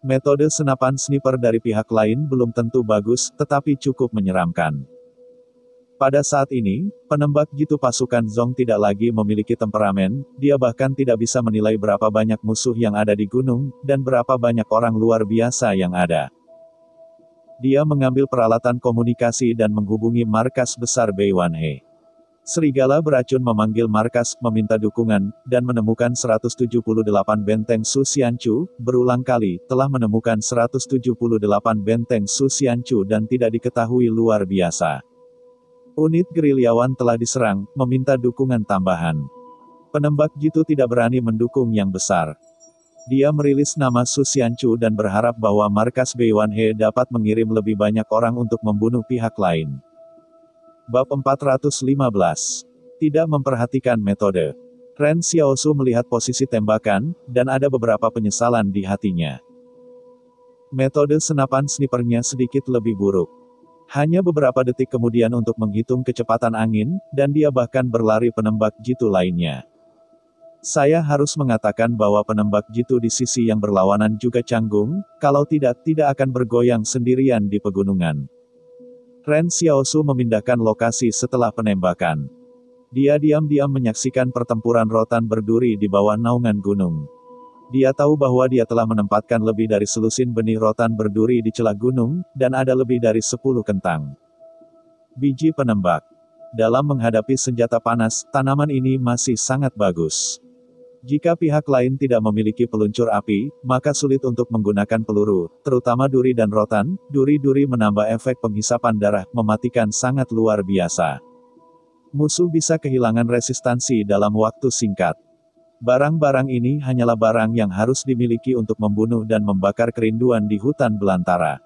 Metode senapan sniper dari pihak lain belum tentu bagus, tetapi cukup menyeramkan. Pada saat ini, penembak jitu pasukan Zong tidak lagi memiliki temperamen, dia bahkan tidak bisa menilai berapa banyak musuh yang ada di gunung, dan berapa banyak orang luar biasa yang ada. Dia mengambil peralatan komunikasi dan menghubungi markas besar Beiwanhe. Serigala beracun memanggil markas, meminta dukungan, dan menemukan 178 benteng Su Xianchu, berulang kali, telah menemukan 178 benteng Su Xianchu dan tidak diketahui luar biasa. Unit gerilyawan telah diserang, meminta dukungan tambahan. Penembak jitu tidak berani mendukung yang besar. Dia merilis nama Su Xianchu dan berharap bahwa markas Beiwanhe dapat mengirim lebih banyak orang untuk membunuh pihak lain. Bab 415. Tidak memperhatikan metode. Ren Xiaosu melihat posisi tembakan, dan ada beberapa penyesalan di hatinya. Metode senapan snipernya sedikit lebih buruk. Hanya beberapa detik kemudian untuk menghitung kecepatan angin, dan dia bahkan berlari penembak jitu lainnya. Saya harus mengatakan bahwa penembak jitu di sisi yang berlawanan juga canggung, kalau tidak akan bergoyang sendirian di pegunungan. Ren Xiaosu memindahkan lokasi setelah penembakan. Dia diam-diam menyaksikan pertempuran rotan berduri di bawah naungan gunung. Dia tahu bahwa dia telah menempatkan lebih dari selusin benih rotan berduri di celah gunung, dan ada lebih dari 10 kentang biji penembak. Dalam menghadapi senjata panas, tanaman ini masih sangat bagus. Jika pihak lain tidak memiliki peluncur api, maka sulit untuk menggunakan peluru, terutama duri dan rotan. Duri-duri menambah efek penghisapan darah, mematikan sangat luar biasa. Musuh bisa kehilangan resistansi dalam waktu singkat. Barang-barang ini hanyalah barang yang harus dimiliki untuk membunuh dan membakar kerinduan di hutan belantara.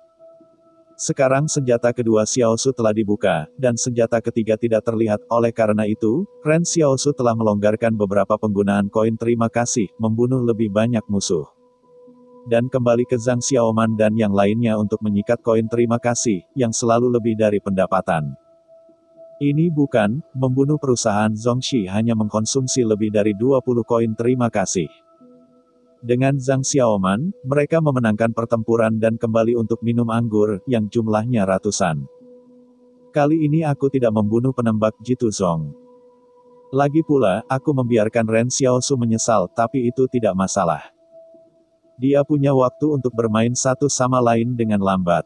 Sekarang senjata kedua Xiaosu telah dibuka, dan senjata ketiga tidak terlihat. Oleh karena itu, Ren Xiaosu telah melonggarkan beberapa penggunaan koin terima kasih, membunuh lebih banyak musuh. Dan kembali ke Zhang Xiaoman dan yang lainnya untuk menyikat koin terima kasih, yang selalu lebih dari pendapatan. Ini bukan, membunuh perusahaan Zhongxi hanya mengkonsumsi lebih dari 20 koin terima kasih. Dengan Zhang Xiaoman, mereka memenangkan pertempuran dan kembali untuk minum anggur, yang jumlahnya ratusan. Kali ini aku tidak membunuh penembak Jitu Zong. Lagi pula, aku membiarkan Ren Xiaosu menyesal, tapi itu tidak masalah. Dia punya waktu untuk bermain satu sama lain dengan lambat.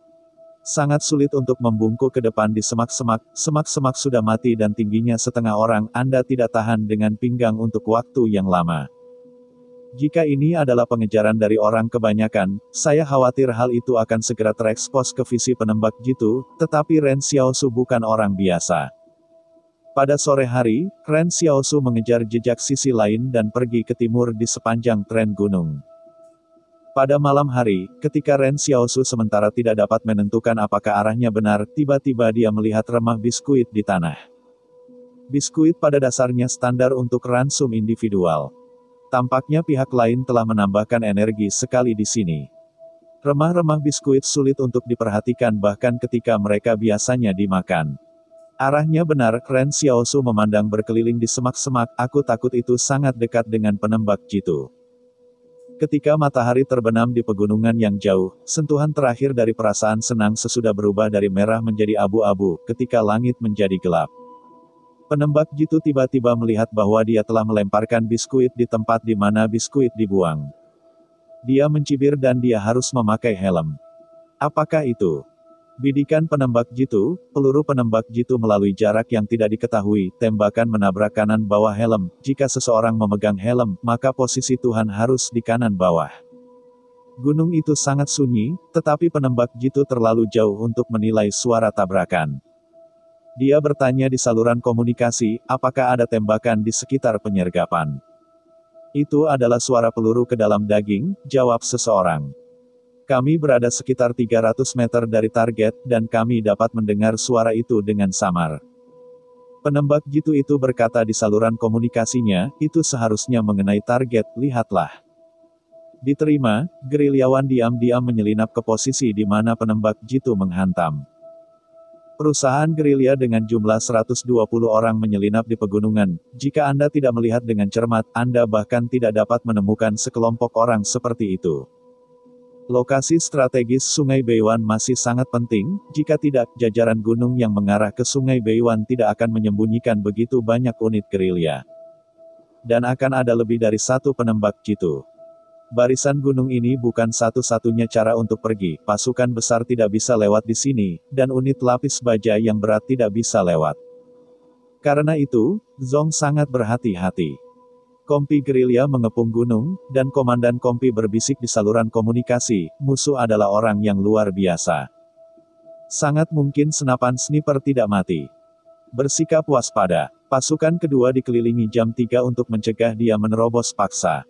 Sangat sulit untuk membungkuk ke depan di semak-semak, semak-semak sudah mati dan tingginya setengah orang, Anda tidak tahan dengan pinggang untuk waktu yang lama. Jika ini adalah pengejaran dari orang kebanyakan, saya khawatir hal itu akan segera terekspos ke visi penembak jitu, tetapi Ren Xiaosu bukan orang biasa. Pada sore hari, Ren Xiaosu mengejar jejak sisi lain dan pergi ke timur di sepanjang tren gunung. Pada malam hari, ketika Ren Xiaosu sementara tidak dapat menentukan apakah arahnya benar, tiba-tiba dia melihat remah biskuit di tanah. Biskuit pada dasarnya standar untuk ransum individual. Tampaknya pihak lain telah menambahkan energi sekali di sini. Remah-remah biskuit sulit untuk diperhatikan bahkan ketika mereka biasanya dimakan. Arahnya benar, Ren Xiaosu memandang berkeliling di semak-semak, aku takut itu sangat dekat dengan penembak jitu. Ketika matahari terbenam di pegunungan yang jauh, sentuhan terakhir dari perasaan senang sesudah berubah dari merah menjadi abu-abu, ketika langit menjadi gelap. Penembak jitu tiba-tiba melihat bahwa dia telah melemparkan biskuit di tempat di mana biskuit dibuang. Dia mencibir dan dia harus memakai helm. Apakah itu? Bidikan penembak jitu, peluru penembak jitu melalui jarak yang tidak diketahui, tembakan menabrak kanan bawah helm. Jika seseorang memegang helm, maka posisi Tuhan harus di kanan bawah. Gunung itu sangat sunyi, tetapi penembak jitu terlalu jauh untuk menilai suara tabrakan. Dia bertanya di saluran komunikasi, apakah ada tembakan di sekitar penyergapan. Itu adalah suara peluru ke dalam daging, jawab seseorang. Kami berada sekitar 300 meter dari target, dan kami dapat mendengar suara itu dengan samar. Penembak jitu itu berkata di saluran komunikasinya, itu seharusnya mengenai target, lihatlah. Diterima, gerilyawan diam-diam menyelinap ke posisi di mana penembak jitu menghantam. Perusahaan gerilya dengan jumlah 120 orang menyelinap di pegunungan. Jika Anda tidak melihat dengan cermat, Anda bahkan tidak dapat menemukan sekelompok orang seperti itu. Lokasi strategis Sungai Beiwan masih sangat penting, jika tidak, jajaran gunung yang mengarah ke Sungai Beiwan tidak akan menyembunyikan begitu banyak unit gerilya. Dan akan ada lebih dari satu penembak jitu. Barisan gunung ini bukan satu-satunya cara untuk pergi, pasukan besar tidak bisa lewat di sini, dan unit lapis baja yang berat tidak bisa lewat. Karena itu, Zong sangat berhati-hati. Kompi gerilya mengepung gunung, dan komandan kompi berbisik di saluran komunikasi, musuh adalah orang yang luar biasa. Sangat mungkin senapan sniper tidak mati. Bersikap waspada. Pasukan kedua dikelilingi jam 3 untuk mencegah dia menerobos paksa.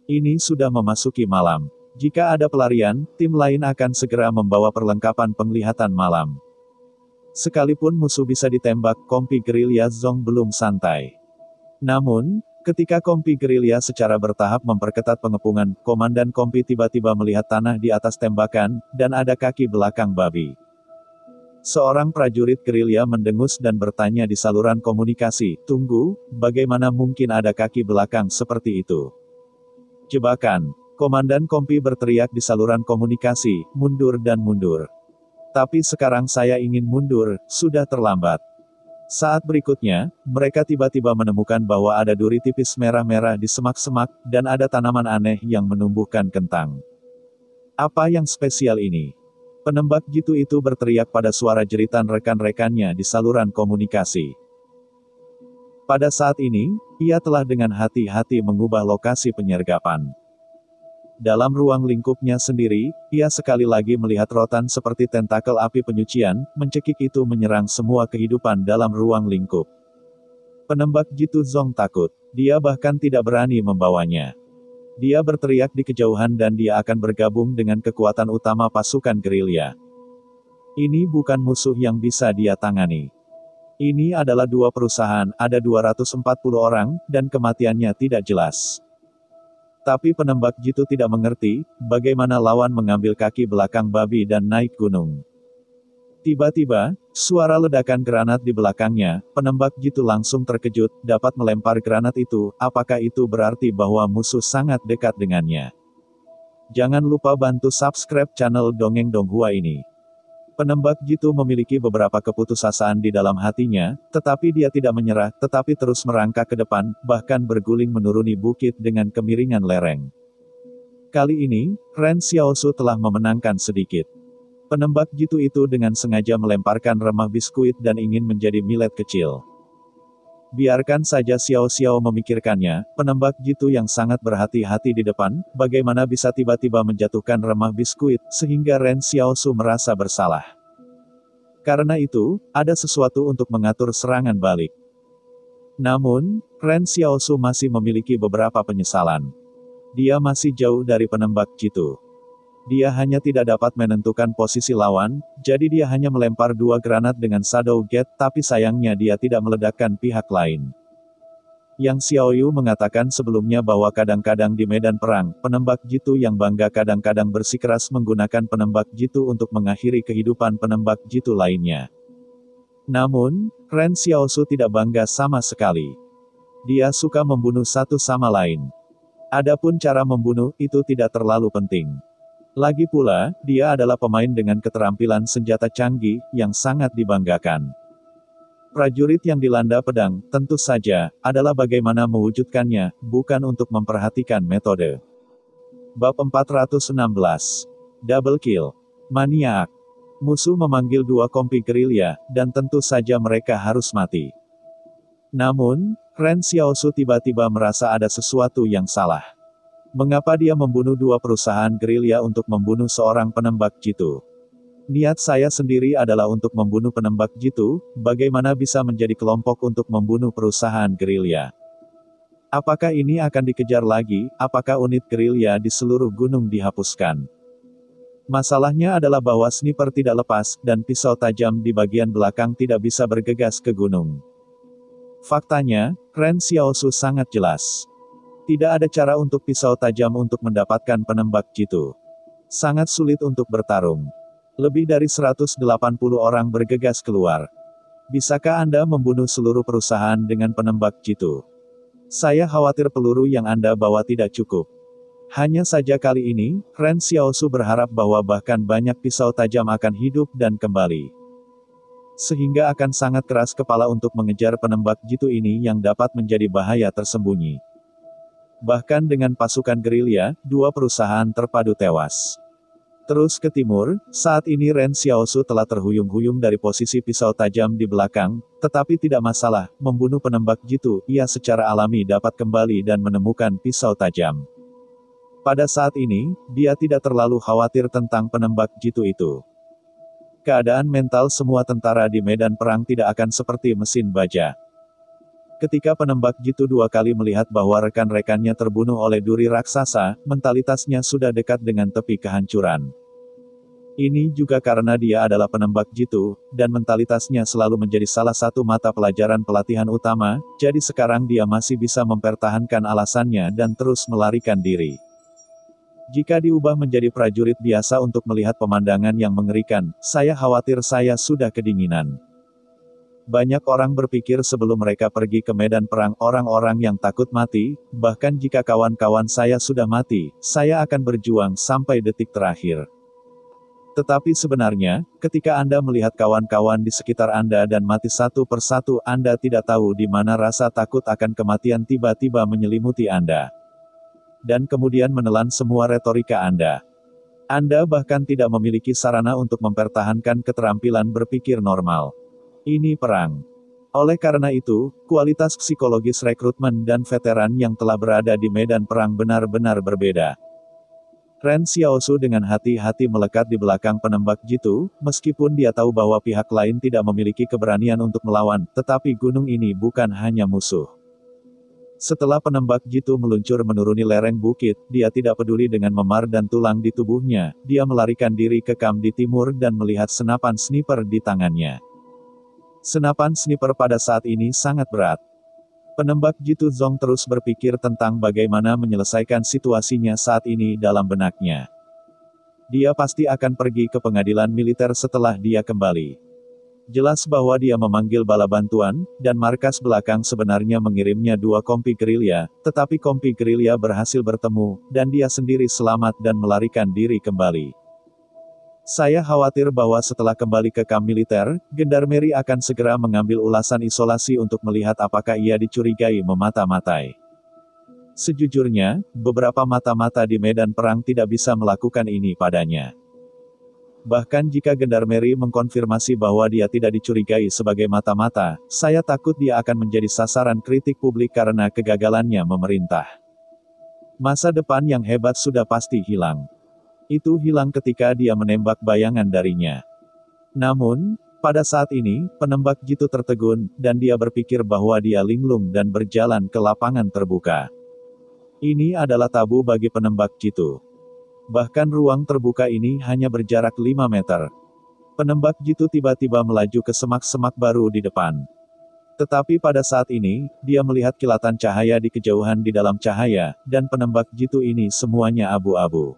Ini sudah memasuki malam. Jika ada pelarian, tim lain akan segera membawa perlengkapan penglihatan malam. Sekalipun musuh bisa ditembak, kompi gerilya Zong belum santai. Namun, ketika kompi gerilya secara bertahap memperketat pengepungan, komandan kompi tiba-tiba melihat tanah di atas tembakan, dan ada kaki belakang babi. Seorang prajurit gerilya mendengus dan bertanya di saluran komunikasi, tunggu, bagaimana mungkin ada kaki belakang seperti itu? Jebakan. Komandan kompi berteriak di saluran komunikasi, mundur dan mundur. Tapi sekarang saya ingin mundur, sudah terlambat. Saat berikutnya, mereka tiba-tiba menemukan bahwa ada duri tipis merah-merah di semak-semak, dan ada tanaman aneh yang menumbuhkan kentang. Apa yang spesial ini? Penembak jitu itu berteriak pada suara jeritan rekan-rekannya di saluran komunikasi. Pada saat ini, ia telah dengan hati-hati mengubah lokasi penyergapan. Dalam ruang lingkupnya sendiri, ia sekali lagi melihat rotan seperti tentakel api penyucian, mencekik itu menyerang semua kehidupan dalam ruang lingkup. Penembak jitu Zong takut. Dia bahkan tidak berani membawanya. Dia berteriak di kejauhan dan dia akan bergabung dengan kekuatan utama pasukan gerilya. Ini bukan musuh yang bisa dia tangani. Ini adalah dua perusahaan, ada 240 orang, dan kematiannya tidak jelas. Tapi penembak jitu tidak mengerti, bagaimana lawan mengambil kaki belakang babi dan naik gunung. Tiba-tiba, suara ledakan granat di belakangnya, penembak jitu langsung terkejut, dapat melempar granat itu, apakah itu berarti bahwa musuh sangat dekat dengannya? Jangan lupa bantu subscribe channel Dongeng Donghua ini. Penembak jitu memiliki beberapa keputusasaan di dalam hatinya, tetapi dia tidak menyerah, tetapi terus merangkak ke depan, bahkan berguling menuruni bukit dengan kemiringan lereng. Kali ini, Ren Xiaosu telah memenangkan sedikit. Penembak jitu itu dengan sengaja melemparkan remah biskuit dan ingin menjadi millet kecil. Biarkan saja Xiao Xiao memikirkannya, penembak jitu yang sangat berhati-hati di depan, bagaimana bisa tiba-tiba menjatuhkan remah biskuit, sehingga Ren Xiaosu merasa bersalah. Karena itu, ada sesuatu untuk mengatur serangan balik. Namun, Ren Xiaosu masih memiliki beberapa penyesalan. Dia masih jauh dari penembak jitu. Dia hanya tidak dapat menentukan posisi lawan, jadi dia hanya melempar dua granat dengan Shadow Gate, tapi sayangnya dia tidak meledakkan pihak lain. Yang Xiaoyu mengatakan sebelumnya bahwa kadang-kadang di medan perang, penembak jitu yang bangga kadang-kadang bersikeras menggunakan penembak jitu untuk mengakhiri kehidupan penembak jitu lainnya. Namun, Ren Xiaosu tidak bangga sama sekali. Dia suka membunuh satu sama lain. Adapun cara membunuh, itu tidak terlalu penting. Lagi pula, dia adalah pemain dengan keterampilan senjata canggih, yang sangat dibanggakan. Prajurit yang dilanda pedang, tentu saja, adalah bagaimana mewujudkannya, bukan untuk memperhatikan metode. Bab 416. Double Kill. Maniak. Musuh memanggil dua kompi gerilya, dan tentu saja mereka harus mati. Namun, Ren Xiaosu tiba-tiba merasa ada sesuatu yang salah. Mengapa dia membunuh dua perusahaan gerilya untuk membunuh seorang penembak jitu? Niat saya sendiri adalah untuk membunuh penembak jitu, bagaimana bisa menjadi kelompok untuk membunuh perusahaan gerilya? Apakah ini akan dikejar lagi, apakah unit gerilya di seluruh gunung dihapuskan? Masalahnya adalah bahwa sniper tidak lepas, dan pisau tajam di bagian belakang tidak bisa bergegas ke gunung. Faktanya, Ren Xiaosu sangat jelas. Tidak ada cara untuk pisau tajam untuk mendapatkan penembak jitu. Sangat sulit untuk bertarung. Lebih dari 180 orang bergegas keluar. Bisakah Anda membunuh seluruh perusahaan dengan penembak jitu? Saya khawatir peluru yang Anda bawa tidak cukup. Hanya saja kali ini, Ren Xiaosu berharap bahwa bahkan banyak pisau tajam akan hidup dan kembali. Sehingga akan sangat keras kepala untuk mengejar penembak jitu ini yang dapat menjadi bahaya tersembunyi. Bahkan dengan pasukan gerilya, dua perusahaan terpadu tewas. Terus ke timur, saat ini Ren Xiaosu telah terhuyung-huyung dari posisi pisau tajam di belakang, tetapi tidak masalah, membunuh penembak jitu, ia secara alami dapat kembali dan menemukan pisau tajam. Pada saat ini, dia tidak terlalu khawatir tentang penembak jitu itu. Keadaan mental semua tentara di medan perang tidak akan seperti mesin baja. Ketika penembak jitu dua kali melihat bahwa rekan-rekannya terbunuh oleh duri raksasa, mentalitasnya sudah dekat dengan tepi kehancuran. Ini juga karena dia adalah penembak jitu, dan mentalitasnya selalu menjadi salah satu mata pelajaran pelatihan utama, jadi sekarang dia masih bisa mempertahankan alasannya dan terus melarikan diri. Jika diubah menjadi prajurit biasa untuk melihat pemandangan yang mengerikan, saya khawatir saya sudah kedinginan. Banyak orang berpikir sebelum mereka pergi ke medan perang orang-orang yang takut mati, bahkan jika kawan-kawan saya sudah mati, saya akan berjuang sampai detik terakhir. Tetapi sebenarnya, ketika Anda melihat kawan-kawan di sekitar Anda dan mati satu persatu, Anda tidak tahu di mana rasa takut akan kematian tiba-tiba menyelimuti Anda. Dan kemudian menelan semua retorika Anda. Anda bahkan tidak memiliki sarana untuk mempertahankan keterampilan berpikir normal. Ini perang. Oleh karena itu, kualitas psikologis rekrutmen dan veteran yang telah berada di medan perang benar-benar berbeda. Ren Xiaosu dengan hati-hati melekat di belakang penembak jitu, meskipun dia tahu bahwa pihak lain tidak memiliki keberanian untuk melawan, tetapi gunung ini bukan hanya musuh. Setelah penembak jitu meluncur menuruni lereng bukit, dia tidak peduli dengan memar dan tulang di tubuhnya, dia melarikan diri ke kam di timur dan melihat senapan sniper di tangannya. Senapan sniper pada saat ini sangat berat. Penembak jitu Zong terus berpikir tentang bagaimana menyelesaikan situasinya saat ini dalam benaknya. Dia pasti akan pergi ke pengadilan militer setelah dia kembali. Jelas bahwa dia memanggil bala bantuan, dan markas belakang sebenarnya mengirimnya 2 kompi gerilya, tetapi kompi gerilya berhasil bertemu, dan dia sendiri selamat dan melarikan diri kembali. Saya khawatir bahwa setelah kembali ke kamp militer, gendarmeri akan segera mengambil ulasan isolasi untuk melihat apakah ia dicurigai memata-matai. Sejujurnya, beberapa mata-mata di medan perang tidak bisa melakukan ini padanya. Bahkan jika gendarmeri mengkonfirmasi bahwa dia tidak dicurigai sebagai mata-mata, saya takut dia akan menjadi sasaran kritik publik karena kegagalannya memerintah. Masa depan yang hebat sudah pasti hilang. Itu hilang ketika dia menembak bayangan darinya. Namun, pada saat ini, penembak jitu tertegun, dan dia berpikir bahwa dia linglung dan berjalan ke lapangan terbuka. Ini adalah tabu bagi penembak jitu. Bahkan ruang terbuka ini hanya berjarak 5 meter. Penembak jitu tiba-tiba melaju ke semak-semak baru di depan. Tetapi pada saat ini, dia melihat kilatan cahaya di kejauhan di dalam cahaya, dan penembak jitu ini semuanya abu-abu.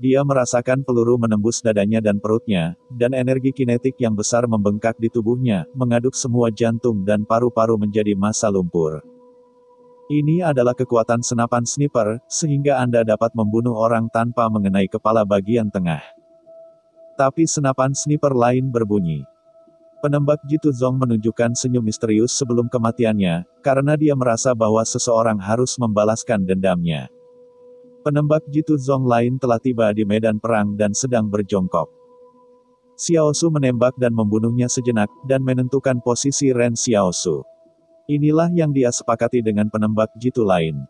Dia merasakan peluru menembus dadanya dan perutnya, dan energi kinetik yang besar membengkak di tubuhnya, mengaduk semua jantung dan paru-paru menjadi massa lumpur. Ini adalah kekuatan senapan sniper, sehingga Anda dapat membunuh orang tanpa mengenai kepala bagian tengah. Tapi senapan sniper lain berbunyi. Penembak jitu Zong menunjukkan senyum misterius sebelum kematiannya, karena dia merasa bahwa seseorang harus membalaskan dendamnya. Penembak jitu Zong lain telah tiba di medan perang dan sedang berjongkok. Xiaosu menembak dan membunuhnya sejenak, dan menentukan posisi Ren Xiaosu. Inilah yang dia sepakati dengan penembak jitu lain.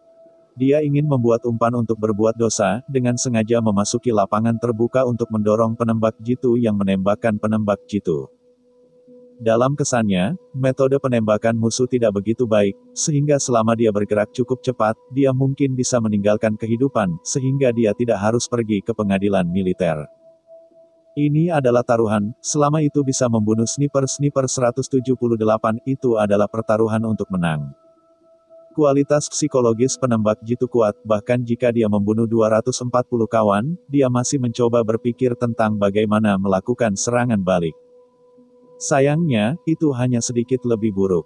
Dia ingin membuat umpan untuk berbuat dosa, dengan sengaja memasuki lapangan terbuka untuk mendorong penembak jitu yang menembakkan penembak jitu. Dalam kesannya, metode penembakan musuh tidak begitu baik, sehingga selama dia bergerak cukup cepat, dia mungkin bisa meninggalkan kehidupan, sehingga dia tidak harus pergi ke pengadilan militer. Ini adalah taruhan, selama itu bisa membunuh sniper-sniper 178, itu adalah pertaruhan untuk menang. Kualitas psikologis penembak jitu kuat, bahkan jika dia membunuh 240 kawan, dia masih mencoba berpikir tentang bagaimana melakukan serangan balik. Sayangnya, itu hanya sedikit lebih buruk.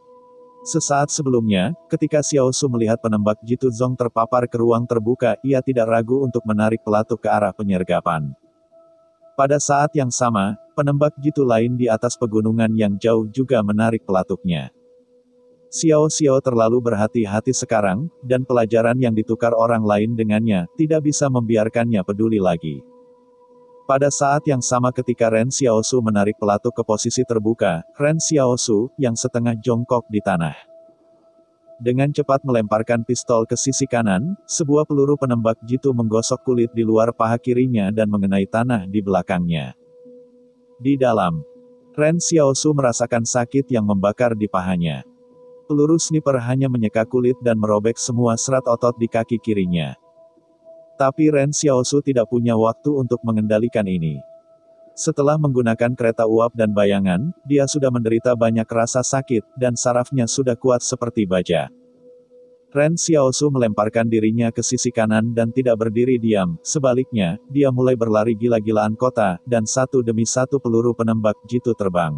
Sesaat sebelumnya, ketika Xiaosu melihat penembak jitu Zong terpapar ke ruang terbuka, ia tidak ragu untuk menarik pelatuk ke arah penyergapan. Pada saat yang sama, penembak jitu lain di atas pegunungan yang jauh juga menarik pelatuknya. Xiao terlalu berhati-hati sekarang, dan pelajaran yang ditukar orang lain dengannya, tidak bisa membiarkannya peduli lagi. Pada saat yang sama ketika Ren Xiaosu menarik pelatuk ke posisi terbuka, Ren Xiaosu, yang setengah jongkok di tanah, dengan cepat melemparkan pistol ke sisi kanan, sebuah peluru penembak jitu menggosok kulit di luar paha kirinya dan mengenai tanah di belakangnya. Di dalam, Ren Xiaosu merasakan sakit yang membakar di pahanya. Peluru sniper hanya menyeka kulit dan merobek semua serat otot di kaki kirinya. Tapi Ren Xiaosu tidak punya waktu untuk mengendalikan ini. Setelah menggunakan kereta uap dan bayangan, dia sudah menderita banyak rasa sakit, dan sarafnya sudah kuat seperti baja. Ren Xiaosu melemparkan dirinya ke sisi kanan dan tidak berdiri diam, sebaliknya, dia mulai berlari gila-gilaan kota, dan satu demi satu peluru penembak jitu terbang.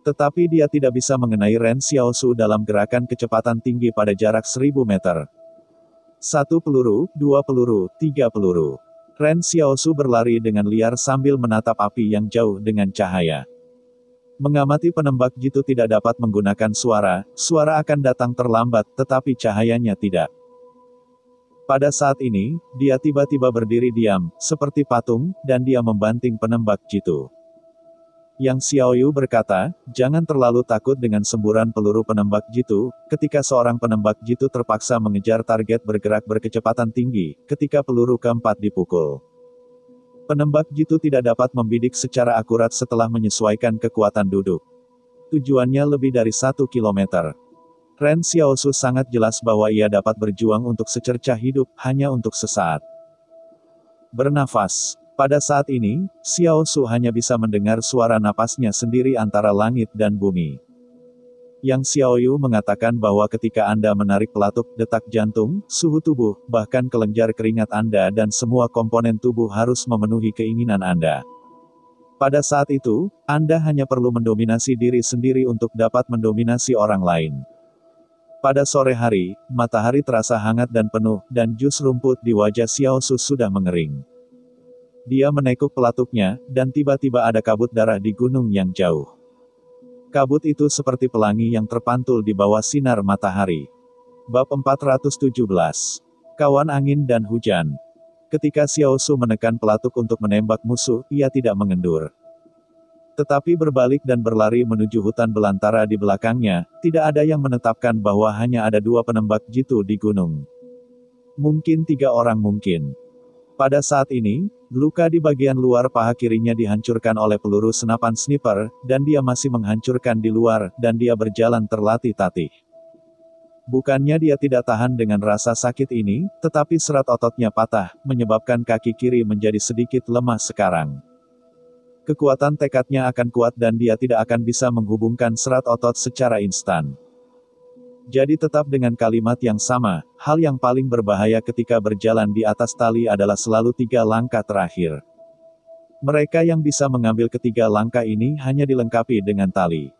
Tetapi dia tidak bisa mengenai Ren Xiaosu dalam gerakan kecepatan tinggi pada jarak 1000 meter. 1 peluru, 2 peluru, 3 peluru. Ren Xiaosu berlari dengan liar sambil menatap api yang jauh dengan cahaya. Mengamati penembak jitu tidak dapat menggunakan suara, suara akan datang terlambat tetapi cahayanya tidak. Pada saat ini, dia tiba-tiba berdiri diam, seperti patung, dan dia membanting penembak jitu. Yang Xiaoyu berkata, jangan terlalu takut dengan semburan peluru penembak jitu, ketika seorang penembak jitu terpaksa mengejar target bergerak berkecepatan tinggi, ketika peluru keempat dipukul. Penembak jitu tidak dapat membidik secara akurat setelah menyesuaikan kekuatan duduk. Tujuannya lebih dari 1 kilometer. Ren Xiaosu sangat jelas bahwa ia dapat berjuang untuk secercah hidup, hanya untuk sesaat. Bernafas. Pada saat ini, Xiaosu hanya bisa mendengar suara napasnya sendiri antara langit dan bumi. Yang Xiaoyu mengatakan bahwa ketika Anda menarik pelatuk, detak jantung, suhu tubuh, bahkan kelenjar keringat Anda dan semua komponen tubuh harus memenuhi keinginan Anda. Pada saat itu, Anda hanya perlu mendominasi diri sendiri untuk dapat mendominasi orang lain. Pada sore hari, matahari terasa hangat dan penuh, dan jus rumput di wajah Xiaosu sudah mengering. Dia menekuk pelatuknya, dan tiba-tiba ada kabut darah di gunung yang jauh. Kabut itu seperti pelangi yang terpantul di bawah sinar matahari. Bab 417. Kawan angin dan hujan. Ketika Xiaosu menekan pelatuk untuk menembak musuh, ia tidak mengendur. Tetapi berbalik dan berlari menuju hutan belantara di belakangnya, tidak ada yang menetapkan bahwa hanya ada 2 penembak jitu di gunung. Mungkin 3 orang mungkin. Pada saat ini, luka di bagian luar paha kirinya dihancurkan oleh peluru senapan sniper, dan dia masih menghancurkan di luar, dan dia berjalan terlatih-tatih. Bukannya dia tidak tahan dengan rasa sakit ini, tetapi serat ototnya patah, menyebabkan kaki kiri menjadi sedikit lemah sekarang. Kekuatan tekadnya akan kuat dan dia tidak akan bisa menghubungkan serat otot secara instan. Jadi tetap dengan kalimat yang sama, hal yang paling berbahaya ketika berjalan di atas tali adalah selalu 3 langkah terakhir. Mereka yang bisa mengambil ketiga langkah ini hanya dilengkapi dengan tali.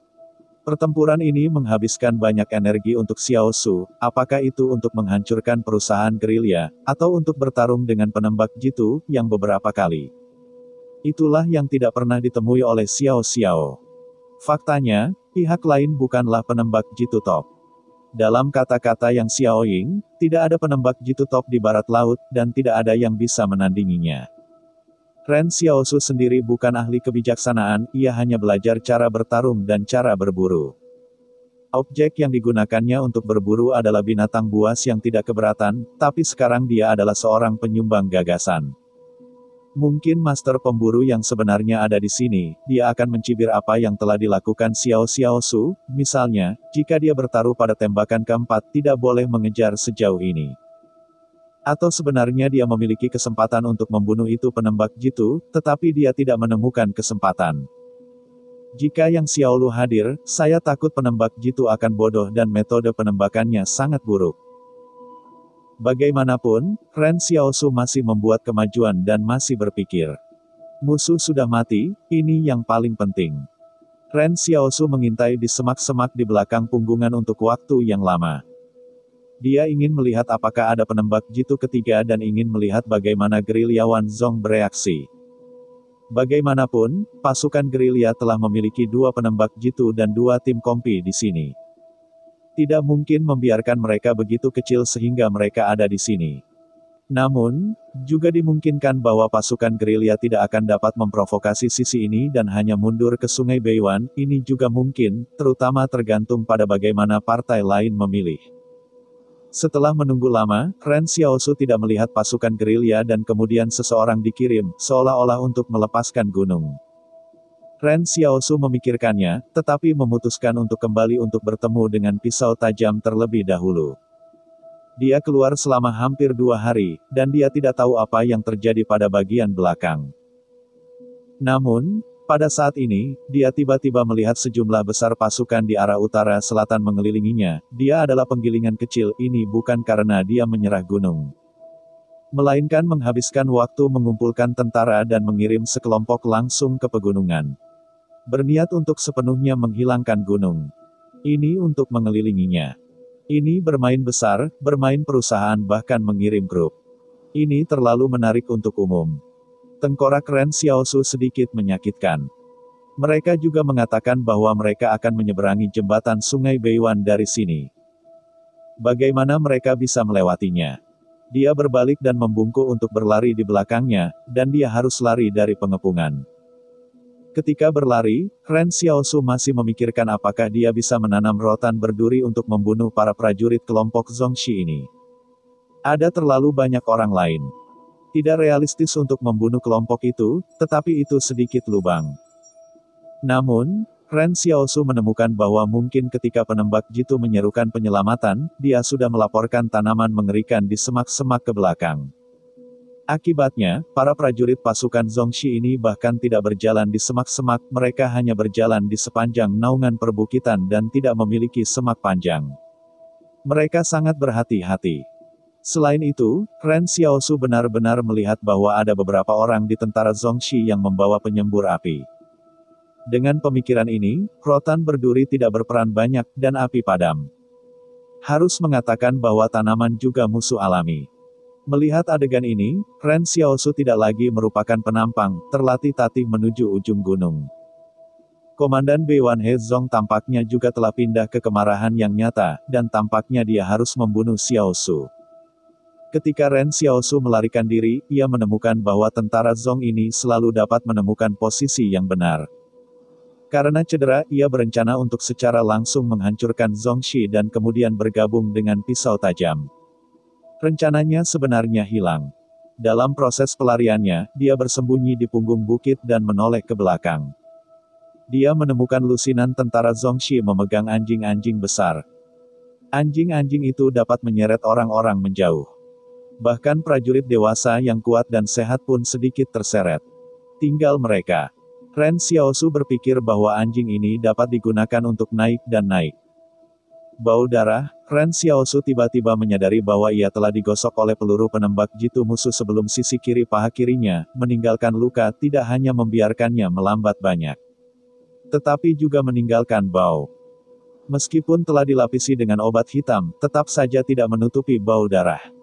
Pertempuran ini menghabiskan banyak energi untuk Xiaosu, apakah itu untuk menghancurkan perusahaan gerilya, atau untuk bertarung dengan penembak jitu, yang beberapa kali. Itulah yang tidak pernah ditemui oleh Xiao Xiao. Faktanya, pihak lain bukanlah penembak jitu top. Dalam kata-kata yang Xiao Ying, tidak ada penembak jitu top di barat laut, dan tidak ada yang bisa menandinginya. Ren Xiaosu sendiri bukan ahli kebijaksanaan, ia hanya belajar cara bertarung dan cara berburu. Objek yang digunakannya untuk berburu adalah binatang buas yang tidak keberatan, tapi sekarang dia adalah seorang penyumbang gagasan. Mungkin master pemburu yang sebenarnya ada di sini, dia akan mencibir apa yang telah dilakukan Xiao Xiaosu, misalnya, jika dia bertaruh pada tembakan keempat tidak boleh mengejar sejauh ini. Atau sebenarnya dia memiliki kesempatan untuk membunuh itu penembak jitu, tetapi dia tidak menemukan kesempatan. Jika Yang Xiaolu hadir, saya takut penembak jitu akan bodoh dan metode penembakannya sangat buruk. Bagaimanapun, Ren Xiaosu masih membuat kemajuan dan masih berpikir. Musuh sudah mati, ini yang paling penting. Ren Xiaosu mengintai di semak-semak di belakang punggungan untuk waktu yang lama. Dia ingin melihat apakah ada penembak jitu ketiga dan ingin melihat bagaimana gerilyawan Zong bereaksi. Bagaimanapun, pasukan gerilya telah memiliki 2 penembak jitu dan 2 tim kompi di sini. Tidak mungkin membiarkan mereka begitu kecil sehingga mereka ada di sini. Namun, juga dimungkinkan bahwa pasukan gerilya tidak akan dapat memprovokasi sisi ini dan hanya mundur ke Sungai Beiwan, ini juga mungkin, terutama tergantung pada bagaimana partai lain memilih. Setelah menunggu lama, Ren Xiaosu tidak melihat pasukan gerilya dan kemudian seseorang dikirim, seolah-olah untuk melepaskan gunung. Ren Xiaosu memikirkannya, tetapi memutuskan untuk kembali untuk bertemu dengan pisau tajam terlebih dahulu. Dia keluar selama hampir 2 hari, dan dia tidak tahu apa yang terjadi pada bagian belakang. Namun, pada saat ini, dia tiba-tiba melihat sejumlah besar pasukan di arah utara selatan mengelilinginya. Dia adalah penggilingan kecil, ini bukan karena dia menyerah gunung, melainkan menghabiskan waktu mengumpulkan tentara dan mengirim sekelompok langsung ke pegunungan. Berniat untuk sepenuhnya menghilangkan gunung. Ini untuk mengelilinginya. Ini bermain besar, bermain perusahaan bahkan mengirim grup. Ini terlalu menarik untuk umum. Tengkorak Ren Xiaosu sedikit menyakitkan. Mereka juga mengatakan bahwa mereka akan menyeberangi jembatan Sungai Beiwan dari sini. Bagaimana mereka bisa melewatinya? Dia berbalik dan membungkuk untuk berlari di belakangnya, dan dia harus lari dari pengepungan. Ketika berlari, Ren Xiaosu masih memikirkan apakah dia bisa menanam rotan berduri untuk membunuh para prajurit kelompok Zongxi ini. Ada terlalu banyak orang lain. Tidak realistis untuk membunuh kelompok itu, tetapi itu sedikit lubang. Namun, Ren Xiaosu menemukan bahwa mungkin ketika penembak jitu menyerukan penyelamatan, dia sudah melaporkan tanaman mengerikan di semak-semak ke belakang. Akibatnya, para prajurit pasukan Zongxi ini bahkan tidak berjalan di semak-semak, mereka hanya berjalan di sepanjang naungan perbukitan dan tidak memiliki semak panjang. Mereka sangat berhati-hati. Selain itu, Ren Xiaosu benar-benar melihat bahwa ada beberapa orang di tentara Zongxi yang membawa penyembur api. Dengan pemikiran ini, rotan berduri tidak berperan banyak, dan api padam. Harus mengatakan bahwa tanaman juga musuh alami. Melihat adegan ini, Ren Xiaosu tidak lagi merupakan penampang, terlatih-tatih menuju ujung gunung. Komandan Beiwan Hezong tampaknya juga telah pindah ke kemarahan yang nyata, dan tampaknya dia harus membunuh Xiaosu. Ketika Ren Xiaosu melarikan diri, ia menemukan bahwa tentara Zong ini selalu dapat menemukan posisi yang benar. Karena cedera, ia berencana untuk secara langsung menghancurkan Zongxi dan kemudian bergabung dengan pisau tajam. Rencananya sebenarnya hilang. Dalam proses pelariannya, dia bersembunyi di punggung bukit dan menoleh ke belakang. Dia menemukan lusinan tentara Zongxi memegang anjing-anjing besar. Anjing-anjing itu dapat menyeret orang-orang menjauh. Bahkan prajurit dewasa yang kuat dan sehat pun sedikit terseret. Tinggal mereka. Ren Xiaosu berpikir bahwa anjing ini dapat digunakan untuk naik dan naik. Bau darah, Ren Xiaosu tiba-tiba menyadari bahwa ia telah digosok oleh peluru penembak jitu musuh sebelum sisi kiri paha kirinya, meninggalkan luka tidak hanya membiarkannya melambat banyak, tetapi juga meninggalkan bau. Meskipun telah dilapisi dengan obat hitam, tetap saja tidak menutupi bau darah.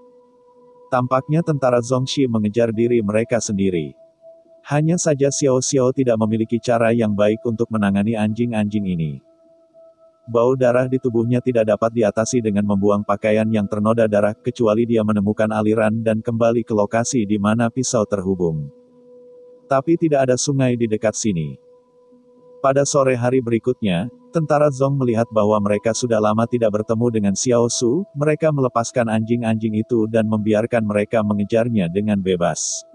Tampaknya tentara Zongxi mengejar diri mereka sendiri. Hanya saja Xiao Xiao tidak memiliki cara yang baik untuk menangani anjing-anjing ini. Bau darah di tubuhnya tidak dapat diatasi dengan membuang pakaian yang ternoda darah, kecuali dia menemukan aliran dan kembali ke lokasi di mana pisau terhubung. Tapi tidak ada sungai di dekat sini. Pada sore hari berikutnya, tentara Zong melihat bahwa mereka sudah lama tidak bertemu dengan Xiao Su, mereka melepaskan anjing-anjing itu dan membiarkan mereka mengejarnya dengan bebas.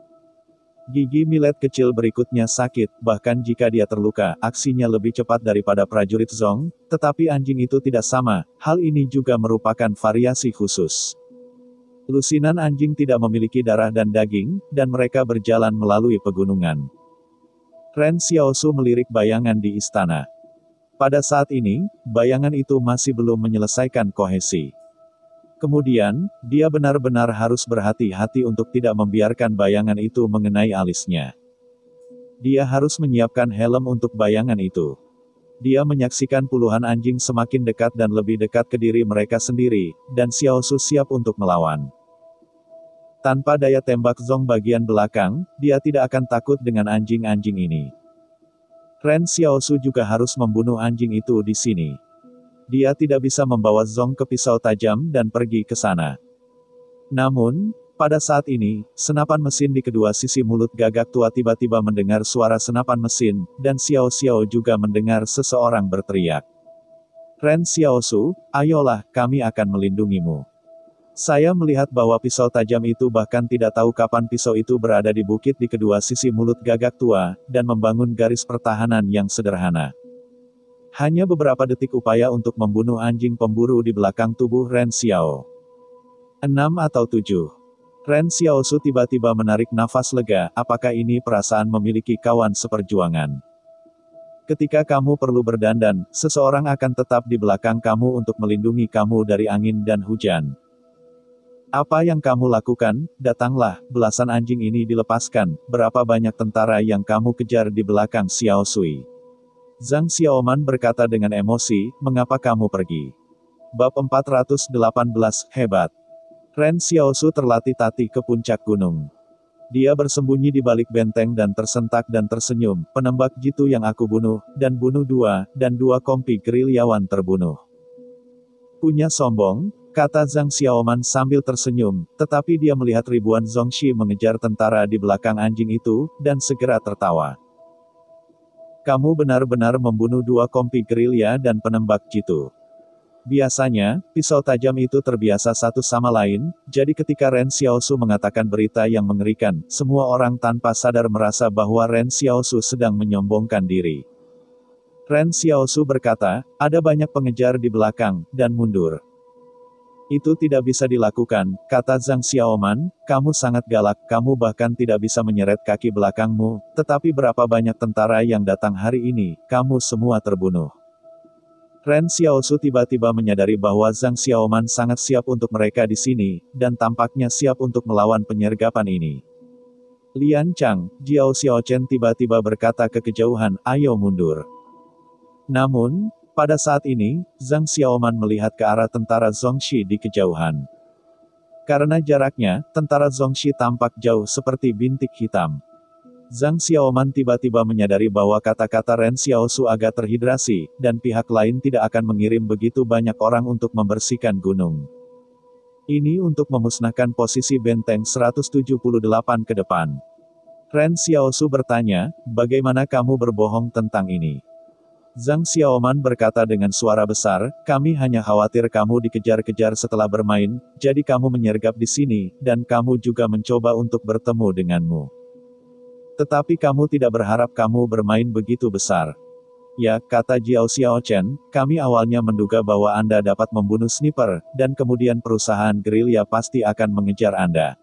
Gigi Millet kecil berikutnya sakit, bahkan jika dia terluka, aksinya lebih cepat daripada prajurit Zong, tetapi anjing itu tidak sama, hal ini juga merupakan variasi khusus. Lusinan anjing tidak memiliki darah dan daging, dan mereka berjalan melalui pegunungan. Ren Xiaosu melirik bayangan di istana. Pada saat ini, bayangan itu masih belum menyelesaikan kohesi. Kemudian, dia benar-benar harus berhati-hati untuk tidak membiarkan bayangan itu mengenai alisnya. Dia harus menyiapkan helm untuk bayangan itu. Dia menyaksikan puluhan anjing semakin dekat dan lebih dekat ke diri mereka sendiri, dan Xiaosu siap untuk melawan. Tanpa daya tembak Zong bagian belakang, dia tidak akan takut dengan anjing-anjing ini. Ren Xiaosu juga harus membunuh anjing itu di sini. Dia tidak bisa membawa Zong ke pisau tajam dan pergi ke sana. Namun, pada saat ini, senapan mesin di kedua sisi mulut gagak tua tiba-tiba mendengar suara senapan mesin, dan Xiao Xiao juga mendengar seseorang berteriak. Ren Xiaosu, ayolah, kami akan melindungimu. Saya melihat bahwa pisau tajam itu bahkan tidak tahu kapan pisau itu berada di bukit di kedua sisi mulut gagak tua, dan membangun garis pertahanan yang sederhana. Hanya beberapa detik upaya untuk membunuh anjing pemburu di belakang tubuh Ren Xiao. 6 atau 7. Ren Xiaosu tiba-tiba menarik nafas lega, apakah ini perasaan memiliki kawan seperjuangan? Ketika kamu perlu berdandan, seseorang akan tetap di belakang kamu untuk melindungi kamu dari angin dan hujan. Apa yang kamu lakukan? Datanglah, belasan anjing ini dilepaskan, berapa banyak tentara yang kamu kejar di belakang Xiao Sui? Zhang Xiaoman berkata dengan emosi, mengapa kamu pergi? Bab 418, hebat. Ren Xiaosu terlatih-tatih ke puncak gunung. Dia bersembunyi di balik benteng dan tersentak dan tersenyum, penembak jitu yang aku bunuh, dan bunuh dan dua kompi gerilyawan terbunuh. Punya sombong, kata Zhang Xiaoman sambil tersenyum, tetapi dia melihat ribuan Zongxi mengejar tentara di belakang anjing itu, dan segera tertawa. Kamu benar-benar membunuh dua kompi gerilya dan penembak jitu. Biasanya, pisau tajam itu terbiasa satu sama lain, jadi ketika Ren Xiaosu mengatakan berita yang mengerikan, semua orang tanpa sadar merasa bahwa Ren Xiaosu sedang menyombongkan diri. Ren Xiaosu berkata, ada banyak pengejar di belakang, dan mundur. Itu tidak bisa dilakukan, kata Zhang Xiaoman, kamu sangat galak, kamu bahkan tidak bisa menyeret kaki belakangmu, tetapi berapa banyak tentara yang datang hari ini, kamu semua terbunuh. Ren Xiaosu tiba-tiba menyadari bahwa Zhang Xiaoman sangat siap untuk mereka di sini, dan tampaknya siap untuk melawan penyergapan ini. Lian Chang, Jiao Xiaochen tiba-tiba berkata ke kejauhan, ayo mundur. Namun, pada saat ini, Zhang Xiaoman melihat ke arah tentara Zongxi di kejauhan. Karena jaraknya, tentara Zongxi tampak jauh seperti bintik hitam. Zhang Xiaoman tiba-tiba menyadari bahwa kata-kata Ren Xiaosu agak terhidrasi, dan pihak lain tidak akan mengirim begitu banyak orang untuk membersihkan gunung. Ini untuk memusnahkan posisi benteng 178 ke depan. Ren Xiaosu bertanya, bagaimana kamu berbohong tentang ini? Zhang Xiaoman berkata dengan suara besar, kami hanya khawatir kamu dikejar-kejar setelah bermain, jadi kamu menyergap di sini, dan kamu juga mencoba untuk bertemu denganmu. Tetapi kamu tidak berharap kamu bermain begitu besar. Ya, kata Jiao Xiaochen, kami awalnya menduga bahwa Anda dapat membunuh sniper, dan kemudian perusahaan gerilya pasti akan mengejar Anda.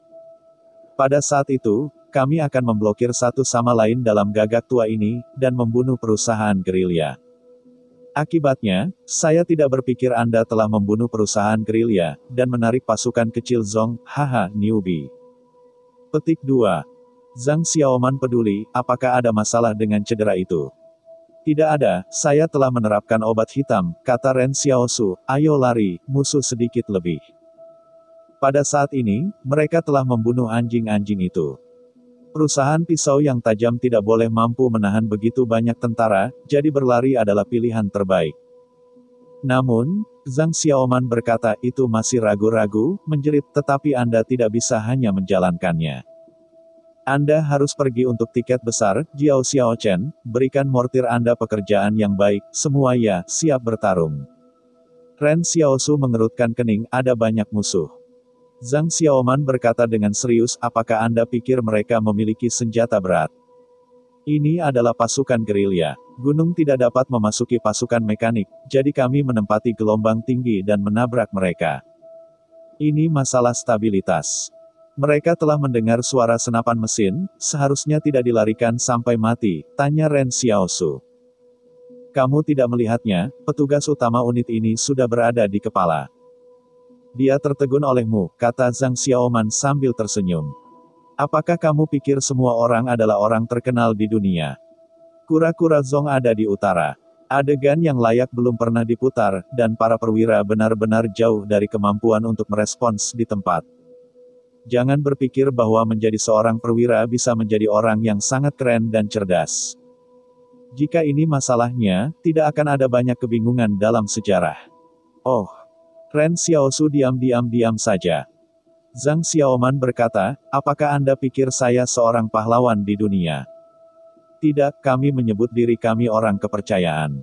Pada saat itu, kami akan memblokir satu sama lain dalam gagak tua ini, dan membunuh perusahaan gerilya. Akibatnya, saya tidak berpikir Anda telah membunuh perusahaan gerilya, dan menarik pasukan kecil Zong, haha, newbie. Petik 2. Zhang Xiaoman peduli, apakah ada masalah dengan cedera itu? Tidak ada, saya telah menerapkan obat hitam, kata Ren Xiaosu, ayo lari, musuh sedikit lebih. Pada saat ini, mereka telah membunuh anjing-anjing itu. Perusahaan pisau yang tajam tidak boleh mampu menahan begitu banyak tentara, jadi berlari adalah pilihan terbaik. Namun, Zhang Xiaoman berkata, itu masih ragu-ragu, menjerit, tetapi Anda tidak bisa hanya menjalankannya. Anda harus pergi untuk tiket besar, Jiao Xiaochen, berikan mortir Anda pekerjaan yang baik, semua ya, siap bertarung. Ren Xiaosu mengerutkan kening, ada banyak musuh. Zhang Xiaoman berkata dengan serius, apakah Anda pikir mereka memiliki senjata berat? Ini adalah pasukan gerilya. Gunung tidak dapat memasuki pasukan mekanik, jadi kami menempati gelombang tinggi dan menabrak mereka. Ini masalah stabilitas. Mereka telah mendengar suara senapan mesin, seharusnya tidak dilarikan sampai mati, tanya Ren Xiaosu. Kamu tidak melihatnya, petugas utama unit ini sudah berada di kepala. Dia tertegun olehmu, kata Zhang Xiaoman sambil tersenyum. Apakah kamu pikir semua orang adalah orang terkenal di dunia? Kura-kura Zong ada di utara. Adegan yang layak belum pernah diputar, dan para perwira benar-benar jauh dari kemampuan untuk merespons di tempat. Jangan berpikir bahwa menjadi seorang perwira bisa menjadi orang yang sangat keren dan cerdas. Jika ini masalahnya, tidak akan ada banyak kebingungan dalam sejarah. Oh, Ren Xiaosu diam saja. Zhang Xiaoman berkata, apakah Anda pikir saya seorang pahlawan di dunia? Tidak, kami menyebut diri kami orang kepercayaan.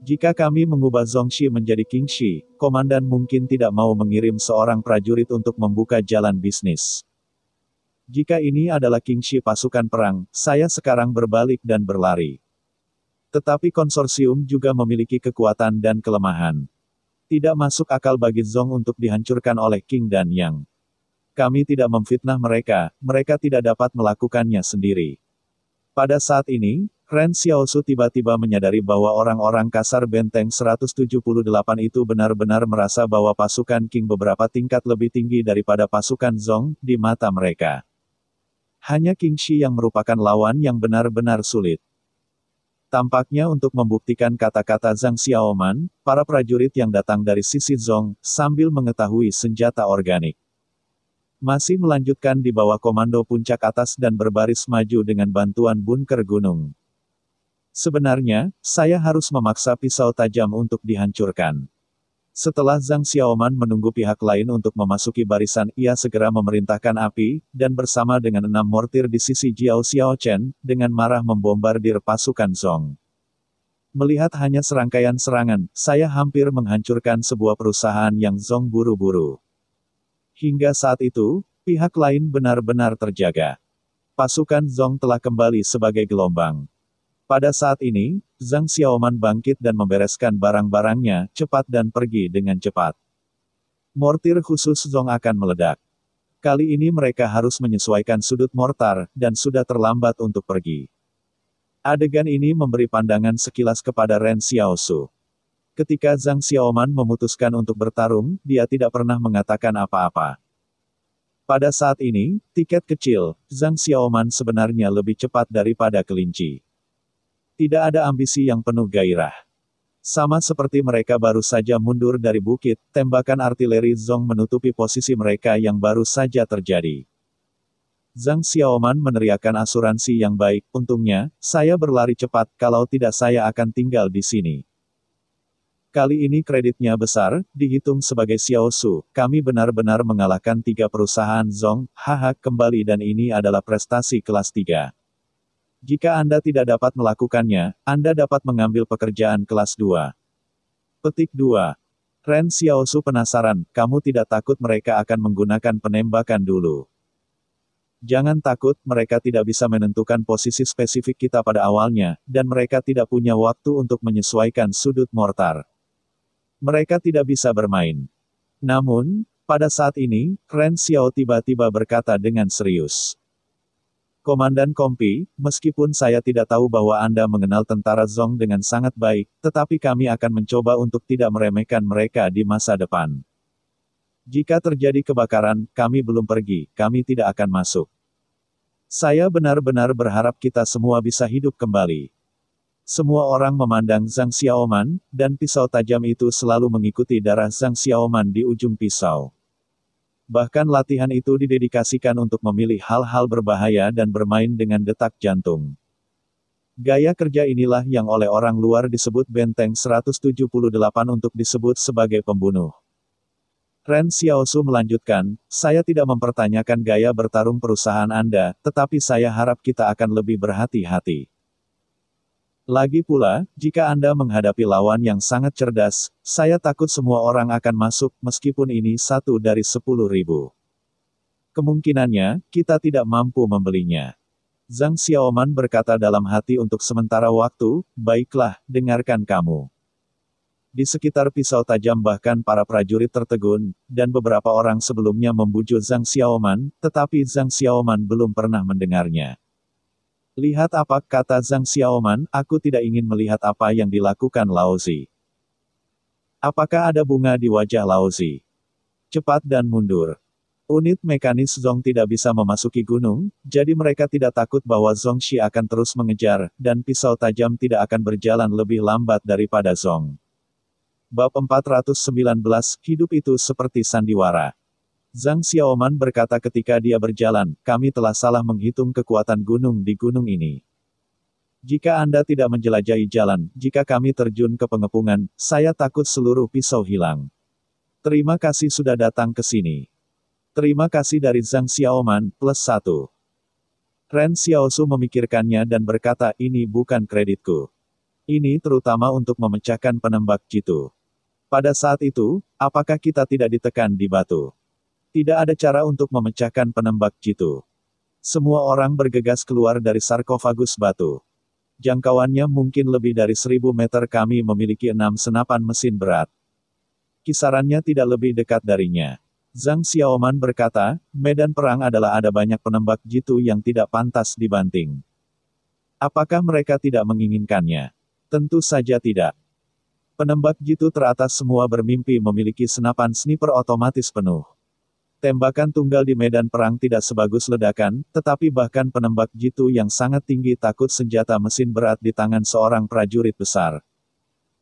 Jika kami mengubah Zongxi menjadi Qingxi, komandan mungkin tidak mau mengirim seorang prajurit untuk membuka jalan bisnis. Jika ini adalah Qingxi pasukan perang, saya sekarang berbalik dan berlari. Tetapi konsorsium juga memiliki kekuatan dan kelemahan. Tidak masuk akal bagi Zong untuk dihancurkan oleh Qing dan Yang. Kami tidak memfitnah mereka, mereka tidak dapat melakukannya sendiri. Pada saat ini, Ren Xiaosu tiba-tiba menyadari bahwa orang-orang kasar benteng 178 itu benar-benar merasa bahwa pasukan Qing beberapa tingkat lebih tinggi daripada pasukan Zong, di mata mereka. Hanya Qingxi yang merupakan lawan yang benar-benar sulit. Tampaknya untuk membuktikan kata-kata Zhang Xiaoman, para prajurit yang datang dari sisi Zong, sambil mengetahui senjata organik. Masih melanjutkan di bawah komando puncak atas dan berbaris maju dengan bantuan bunker gunung. Sebenarnya, saya harus memaksa pisau tajam untuk dihancurkan. Setelah Zhang Xiaoman menunggu pihak lain untuk memasuki barisan, ia segera memerintahkan api, dan bersama dengan 6 mortir di sisi Jiao Xiaochen, dengan marah membombardir pasukan Zhong. Melihat hanya serangkaian serangan, saya hampir menghancurkan sebuah perusahaan yang Zhong buru-buru. Hingga saat itu, pihak lain benar-benar terjaga. Pasukan Zhong telah kembali sebagai gelombang. Pada saat ini, Zhang Xiaoman bangkit dan membereskan barang-barangnya, cepat dan pergi dengan cepat. Mortir khusus Zhong akan meledak. Kali ini mereka harus menyesuaikan sudut mortar, dan sudah terlambat untuk pergi. Adegan ini memberi pandangan sekilas kepada Ren Xiaosu. Ketika Zhang Xiaoman memutuskan untuk bertarung, dia tidak pernah mengatakan apa-apa. Pada saat ini, tiket kecil, Zhang Xiaoman sebenarnya lebih cepat daripada kelinci. Tidak ada ambisi yang penuh gairah. Sama seperti mereka baru saja mundur dari bukit, tembakan artileri Zhong menutupi posisi mereka yang baru saja terjadi. Zhang Xiaoman meneriakkan asuransi yang baik, untungnya, saya berlari cepat, kalau tidak saya akan tinggal di sini. Kali ini kreditnya besar, dihitung sebagai Xiaosu, kami benar-benar mengalahkan 3 perusahaan Zhong, haha kembali dan ini adalah prestasi kelas 3. Jika Anda tidak dapat melakukannya, Anda dapat mengambil pekerjaan kelas 2. Petik 2. Ren Xiaosu penasaran, kamu tidak takut mereka akan menggunakan penembakan dulu? Jangan takut, mereka tidak bisa menentukan posisi spesifik kita pada awalnya, dan mereka tidak punya waktu untuk menyesuaikan sudut mortar. Mereka tidak bisa bermain. Namun, pada saat ini, Ren Xiao tiba-tiba berkata dengan serius. Komandan Kompi, meskipun saya tidak tahu bahwa Anda mengenal tentara Zhong dengan sangat baik, tetapi kami akan mencoba untuk tidak meremehkan mereka di masa depan. Jika terjadi kebakaran, kami belum pergi, kami tidak akan masuk. Saya benar-benar berharap kita semua bisa hidup kembali. Semua orang memandang Zhang Xiaoman, dan pisau tajam itu selalu mengikuti darah Zhang Xiaoman di ujung pisau. Bahkan latihan itu didedikasikan untuk memilih hal-hal berbahaya dan bermain dengan detak jantung. Gaya kerja inilah yang oleh orang luar disebut benteng 178 untuk disebut sebagai pembunuh. Ren Xiaosu melanjutkan, saya tidak mempertanyakan gaya bertarung perusahaan Anda, tetapi saya harap kita akan lebih berhati-hati. Lagi pula, jika Anda menghadapi lawan yang sangat cerdas, saya takut semua orang akan masuk, meskipun ini 1 dari 10.000. Kemungkinannya, kita tidak mampu membelinya. Zhang Xiaoman berkata dalam hati untuk sementara waktu, baiklah, dengarkan kamu. Di sekitar pisau tajam bahkan para prajurit tertegun, dan beberapa orang sebelumnya membujuk Zhang Xiaoman, tetapi Zhang Xiaoman belum pernah mendengarnya. Lihat apa, kata Zhang Xiaoman, aku tidak ingin melihat apa yang dilakukan Laozi. Apakah ada bunga di wajah Laozi? Cepat dan mundur. Unit mekanis Zhong tidak bisa memasuki gunung, jadi mereka tidak takut bahwa Zhongxi akan terus mengejar, dan pisau tajam tidak akan berjalan lebih lambat daripada Zhong. Bab 419, hidup itu seperti sandiwara. Zhang Xiaoman berkata ketika dia berjalan, kami telah salah menghitung kekuatan gunung di gunung ini. Jika Anda tidak menjelajahi jalan, jika kami terjun ke pengepungan, saya takut seluruh pisau hilang. Terima kasih sudah datang ke sini. Terima kasih dari Zhang Xiaoman, +1. Ren Xiaosu memikirkannya dan berkata, ini bukan kreditku. Ini terutama untuk memecahkan penembak jitu. Pada saat itu, apakah kita tidak ditekan di batu? Tidak ada cara untuk memecahkan penembak jitu. Semua orang bergegas keluar dari sarkofagus batu. Jangkauannya mungkin lebih dari 1000 meter. Kami memiliki 6 senapan mesin berat. Kisarannya tidak lebih dekat darinya. Zhang Xiaoman berkata, medan perang adalah ada banyak penembak jitu yang tidak pantas dibanting. Apakah mereka tidak menginginkannya? Tentu saja tidak. Penembak jitu teratas semua bermimpi memiliki senapan sniper otomatis penuh. Tembakan tunggal di medan perang tidak sebagus ledakan, tetapi bahkan penembak jitu yang sangat tinggi takut senjata mesin berat di tangan seorang prajurit besar.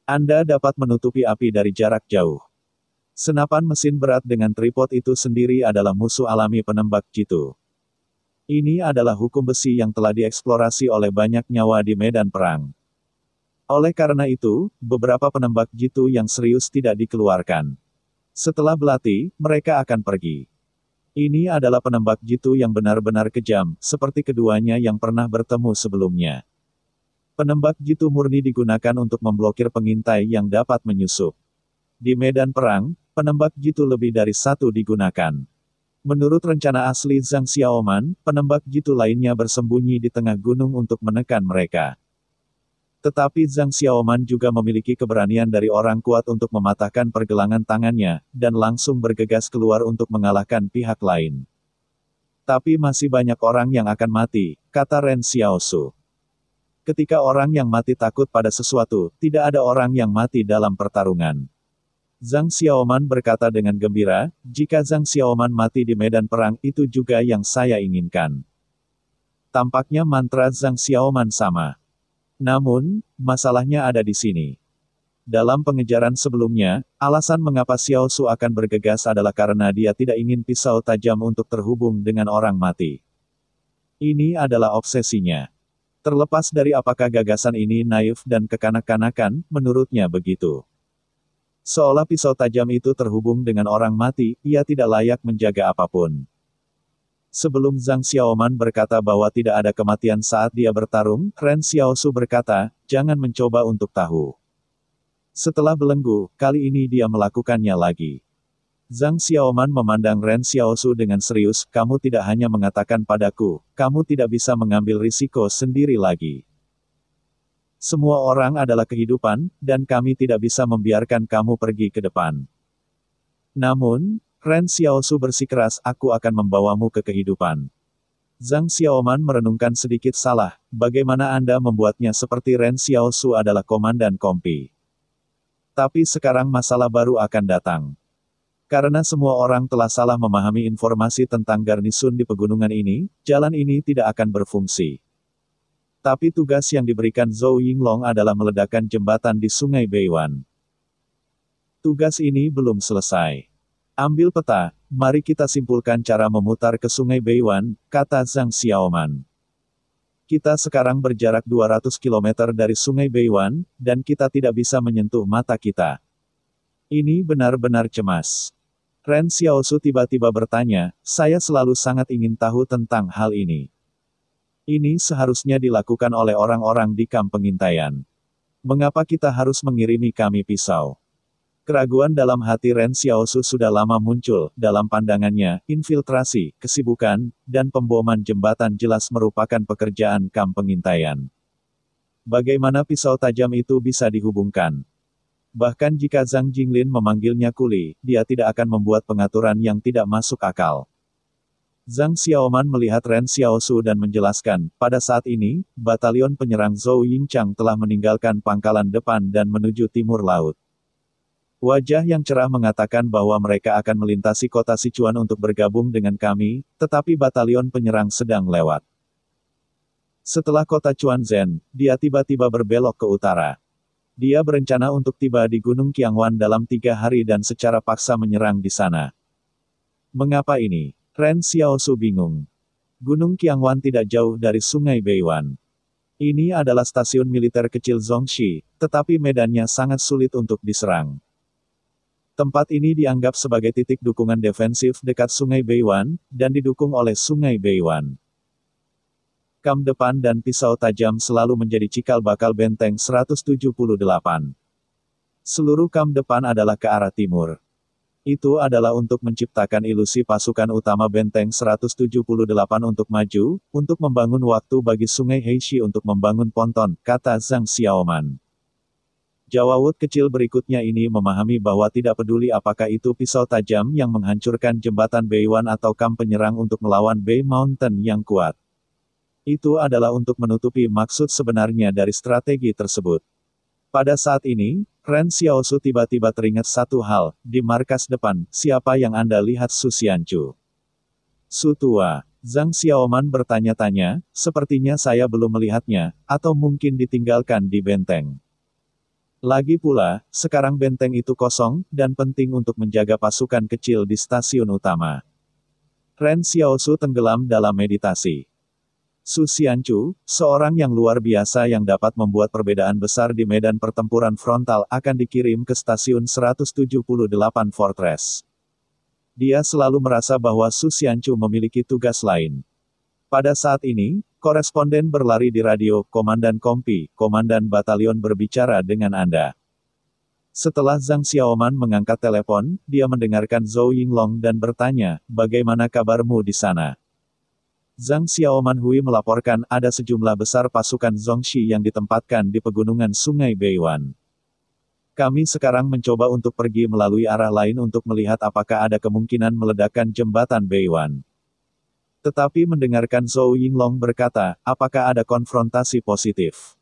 Anda dapat menutupi api dari jarak jauh. Senapan mesin berat dengan tripod itu sendiri adalah musuh alami penembak jitu. Ini adalah hukum besi yang telah dieksplorasi oleh banyak nyawa di medan perang. Oleh karena itu, beberapa penembak jitu yang serius tidak dikeluarkan. Setelah berlatih, mereka akan pergi. Ini adalah penembak jitu yang benar-benar kejam, seperti keduanya yang pernah bertemu sebelumnya. Penembak jitu murni digunakan untuk memblokir pengintai yang dapat menyusup. Di medan perang, penembak jitu lebih dari satu digunakan. Menurut rencana asli Zhang Xiaoman, penembak jitu lainnya bersembunyi di tengah gunung untuk menekan mereka. Tetapi Zhang Xiaoman juga memiliki keberanian dari orang kuat untuk mematahkan pergelangan tangannya, dan langsung bergegas keluar untuk mengalahkan pihak lain. Tapi masih banyak orang yang akan mati, kata Ren Xiaosu. Ketika orang yang mati takut pada sesuatu, tidak ada orang yang mati dalam pertarungan. Zhang Xiaoman berkata dengan gembira, jika Zhang Xiaoman mati di medan perang itu juga yang saya inginkan. Tampaknya mantra Zhang Xiaoman sama. Namun, masalahnya ada di sini. Dalam pengejaran sebelumnya, alasan mengapa Xiao Su akan bergegas adalah karena dia tidak ingin pisau tajam untuk terhubung dengan orang mati. Ini adalah obsesinya. Terlepas dari apakah gagasan ini naif dan kekanak-kanakan, menurutnya begitu. Seolah pisau tajam itu terhubung dengan orang mati, ia tidak layak menjaga apapun. Sebelum Zhang Xiaoman berkata bahwa tidak ada kematian saat dia bertarung, Ren Xiaosu berkata, jangan mencoba untuk tahu. Setelah belenggu, kali ini dia melakukannya lagi. Zhang Xiaoman memandang Ren Xiaosu dengan serius, kamu tidak hanya mengatakan padaku, kamu tidak bisa mengambil risiko sendiri lagi. Semua orang adalah kehidupan, dan kami tidak bisa membiarkan kamu pergi ke depan. Namun, Ren Xiaosu bersikeras, aku akan membawamu ke kehidupan. Zhang Xiaoman merenungkan sedikit salah, bagaimana Anda membuatnya seperti Ren Xiaosu adalah komandan kompi. Tapi sekarang masalah baru akan datang. Karena semua orang telah salah memahami informasi tentang garnisun di pegunungan ini, jalan ini tidak akan berfungsi. Tapi tugas yang diberikan Zhou Yinglong adalah meledakkan jembatan di Sungai Beiwan. Tugas ini belum selesai. Ambil peta, mari kita simpulkan cara memutar ke Sungai Beiwan, kata Zhang Xiaoman. Kita sekarang berjarak 200 km dari Sungai Beiwan, dan kita tidak bisa menyentuh mata kita. Ini benar-benar cemas. Ren Xiaosu tiba-tiba bertanya, saya selalu sangat ingin tahu tentang hal ini. Ini seharusnya dilakukan oleh orang-orang di kamp pengintaian. Mengapa kita harus mengirimi kami pisau? Keraguan dalam hati Ren Xiaosu sudah lama muncul, dalam pandangannya, infiltrasi, kesibukan, dan pemboman jembatan jelas merupakan pekerjaan kamp pengintaian. Bagaimana pisau tajam itu bisa dihubungkan? Bahkan jika Zhang Jinglin memanggilnya kuli, dia tidak akan membuat pengaturan yang tidak masuk akal. Zhang Xiaoman melihat Ren Xiaosu dan menjelaskan, pada saat ini, batalion penyerang Zhou Yingchang telah meninggalkan pangkalan depan dan menuju timur laut. Wajah yang cerah mengatakan bahwa mereka akan melintasi kota Sichuan untuk bergabung dengan kami, tetapi batalion penyerang sedang lewat. Setelah kota Chuanzhen, dia tiba-tiba berbelok ke utara. Dia berencana untuk tiba di Gunung Qiangwan dalam 3 hari dan secara paksa menyerang di sana. Mengapa ini? Ren Xiaosu bingung. Gunung Qiangwan tidak jauh dari Sungai Beiwan. Ini adalah stasiun militer kecil Zhongxi, tetapi medannya sangat sulit untuk diserang. Tempat ini dianggap sebagai titik dukungan defensif dekat Sungai Beiwan, dan didukung oleh Sungai Beiwan. Kam depan dan pisau tajam selalu menjadi cikal bakal benteng 178. Seluruh kam depan adalah ke arah timur. Itu adalah untuk menciptakan ilusi pasukan utama benteng 178 untuk maju, untuk membangun waktu bagi Sungai Heishi untuk membangun ponton, kata Zhang Xiaoman. Jawawut kecil berikutnya ini memahami bahwa tidak peduli apakah itu pisau tajam yang menghancurkan jembatan Beiwan atau kam penyerang untuk melawan Bei Mountain yang kuat. Itu adalah untuk menutupi maksud sebenarnya dari strategi tersebut. Pada saat ini, Ren Xiaosu tiba-tiba teringat satu hal, di markas depan, siapa yang Anda lihat Su Xianchu? Su tua. Zhang Xiaoman bertanya-tanya, sepertinya saya belum melihatnya, atau mungkin ditinggalkan di benteng. Lagi pula, sekarang benteng itu kosong, dan penting untuk menjaga pasukan kecil di stasiun utama. Ren Xiaosu tenggelam dalam meditasi. Su Xianchu, seorang yang luar biasa yang dapat membuat perbedaan besar di medan pertempuran frontal akan dikirim ke stasiun 178 Fortress. Dia selalu merasa bahwa Su Xianchu memiliki tugas lain. Pada saat ini, koresponden berlari di radio, Komandan Kompi, Komandan Batalion berbicara dengan Anda. Setelah Zhang Xiaoman mengangkat telepon, dia mendengarkan Zhou Yinglong dan bertanya, bagaimana kabarmu di sana? Zhang Xiaoman Hui melaporkan ada sejumlah besar pasukan Zhongxi yang ditempatkan di pegunungan Sungai Beiwan. Kami sekarang mencoba untuk pergi melalui arah lain untuk melihat apakah ada kemungkinan meledakkan jembatan Beiwan. Tetapi mendengarkan Zhou Yinglong berkata, apakah ada konfrontasi positif?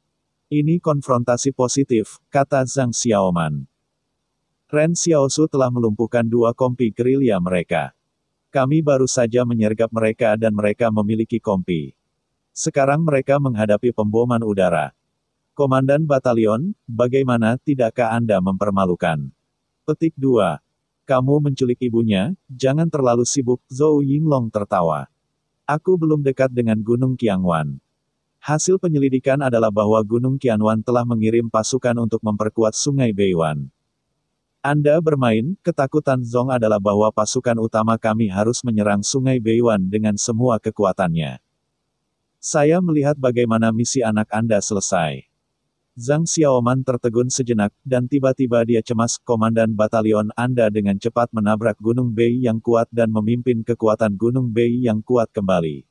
Ini konfrontasi positif, kata Zhang Xiaoman. Ren Xiaosu telah melumpuhkan 2 kompi gerilya mereka. Kami baru saja menyergap mereka dan mereka memiliki kompi. Sekarang mereka menghadapi pemboman udara. Komandan Batalion, bagaimana tidakkah Anda mempermalukan? Petik 2. Kamu menculik ibunya, jangan terlalu sibuk, Zhou Yinglong tertawa. Aku belum dekat dengan Gunung Qiangwan. Hasil penyelidikan adalah bahwa Gunung Qianwan telah mengirim pasukan untuk memperkuat Sungai Beiwan. Anda bermain, ketakutan Zhong adalah bahwa pasukan utama kami harus menyerang Sungai Beiwan dengan semua kekuatannya. Saya melihat bagaimana misi anak Anda selesai. Zhang Xiaoman tertegun sejenak, dan tiba-tiba dia cemas, Komandan Batalion Anda dengan cepat menabrak Gunung Bei yang kuat dan memimpin kekuatan Gunung Bei yang kuat kembali.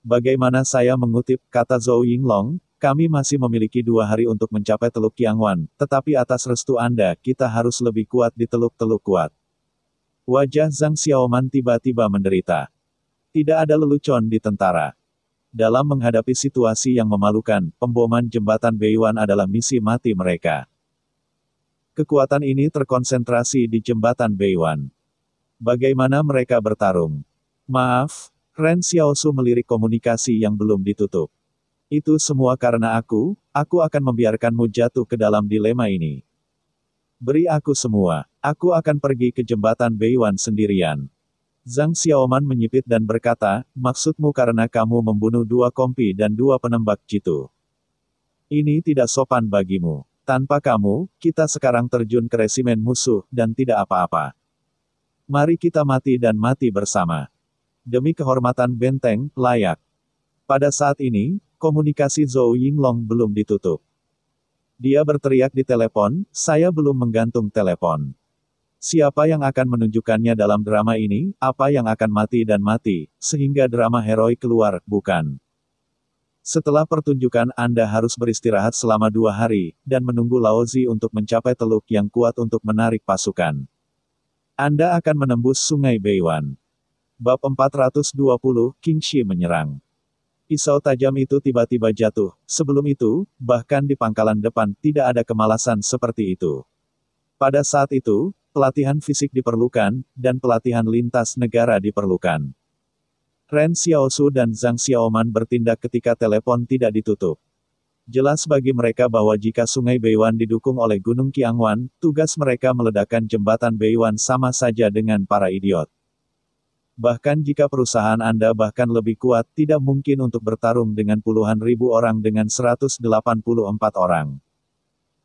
Bagaimana saya mengutip, kata Zhou Yinglong, kami masih memiliki 2 hari untuk mencapai Teluk Qiangwan, tetapi atas restu Anda, kita harus lebih kuat di teluk-teluk kuat. Wajah Zhang Xiaoman tiba-tiba menderita. Tidak ada lelucon di tentara. Dalam menghadapi situasi yang memalukan, pemboman jembatan Beiwan adalah misi mati mereka. Kekuatan ini terkonsentrasi di jembatan Beiwan. Bagaimana mereka bertarung? Maaf, Ren Xiaosu melirik komunikasi yang belum ditutup. Itu semua karena aku akan membiarkanmu jatuh ke dalam dilema ini. Beri aku semua, aku akan pergi ke jembatan Beiwan sendirian. Zhang Xiaoman menyipit dan berkata, maksudmu karena kamu membunuh 2 kompi dan 2 penembak jitu. Ini tidak sopan bagimu. Tanpa kamu, kita sekarang terjun ke resimen musuh, dan tidak apa-apa. Mari kita mati dan mati bersama. Demi kehormatan benteng, layak. Pada saat ini, komunikasi Zhou Yinglong belum ditutup. Dia berteriak di telepon, saya belum menggantung telepon. Siapa yang akan menunjukkannya dalam drama ini, apa yang akan mati dan mati, sehingga drama heroik keluar, bukan? Setelah pertunjukan Anda harus beristirahat selama 2 hari, dan menunggu Laozi untuk mencapai teluk yang kuat untuk menarik pasukan. Anda akan menembus Sungai Beiwan. Bab 420, Qingxi menyerang. Pisau tajam itu tiba-tiba jatuh. Sebelum itu, bahkan di pangkalan depan, tidak ada kemalasan seperti itu. Pada saat itu, pelatihan fisik diperlukan, dan pelatihan lintas negara diperlukan. Ren Xiaosu dan Zhang Xiaoman bertindak ketika telepon tidak ditutup. Jelas bagi mereka bahwa jika Sungai Beiwan didukung oleh Gunung Qiangwan, tugas mereka meledakkan jembatan Beiwan sama saja dengan para idiot. Bahkan jika perusahaan Anda bahkan lebih kuat, tidak mungkin untuk bertarung dengan puluhan ribu orang dengan 184 orang.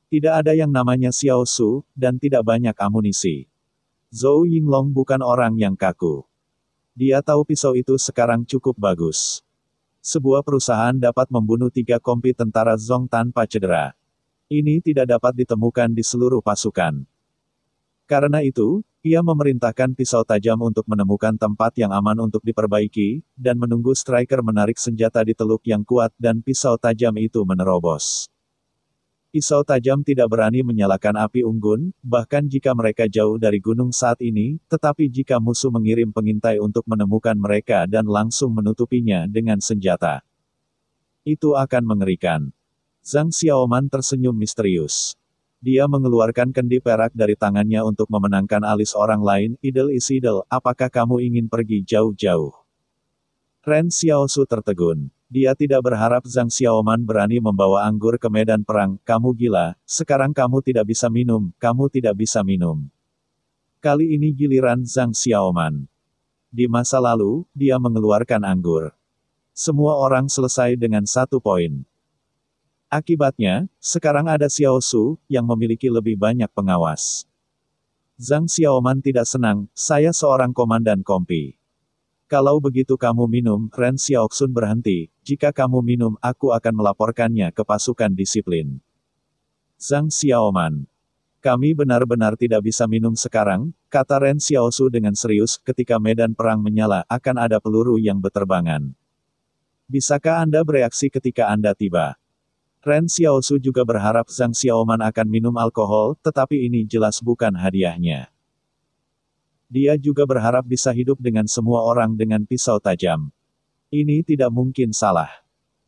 Tidak ada yang namanya Xiao Su, dan tidak banyak amunisi. Zhou Yinglong bukan orang yang kaku. Dia tahu pisau itu sekarang cukup bagus. Sebuah perusahaan dapat membunuh 3 kompi tentara Zhong tanpa cedera. Ini tidak dapat ditemukan di seluruh pasukan. Karena itu, ia memerintahkan pisau tajam untuk menemukan tempat yang aman untuk diperbaiki, dan menunggu striker menarik senjata di teluk yang kuat dan pisau tajam itu menerobos. Pisau tajam tidak berani menyalakan api unggun, bahkan jika mereka jauh dari gunung saat ini, tetapi jika musuh mengirim pengintai untuk menemukan mereka dan langsung menutupinya dengan senjata. Itu akan mengerikan. Zhang Xiaoman tersenyum misterius. Dia mengeluarkan kendi perak dari tangannya untuk memenangkan alis orang lain, idle is idle, apakah kamu ingin pergi jauh-jauh? Ren Xiaosu tertegun. Dia tidak berharap Zhang Xiaoman berani membawa anggur ke medan perang. Kamu gila, sekarang kamu tidak bisa minum, kamu tidak bisa minum. Kali ini giliran Zhang Xiaoman. Di masa lalu, dia mengeluarkan anggur. Semua orang selesai dengan 1 poin. Akibatnya, sekarang ada Xiao Su, yang memiliki lebih banyak pengawas. Zhang Xiaoman tidak senang, saya seorang komandan kompi. Kalau begitu kamu minum, Ren Xiaoxun berhenti, jika kamu minum, aku akan melaporkannya ke pasukan disiplin. Zhang Xiaoman. Kami benar-benar tidak bisa minum sekarang, kata Ren Xiaosu dengan serius, ketika medan perang menyala, akan ada peluru yang berterbangan. Bisakah Anda bereaksi ketika Anda tiba? Ren Xiaosu juga berharap Zhang Xiaoman akan minum alkohol, tetapi ini jelas bukan hadiahnya. Dia juga berharap bisa hidup dengan semua orang dengan pisau tajam. Ini tidak mungkin salah.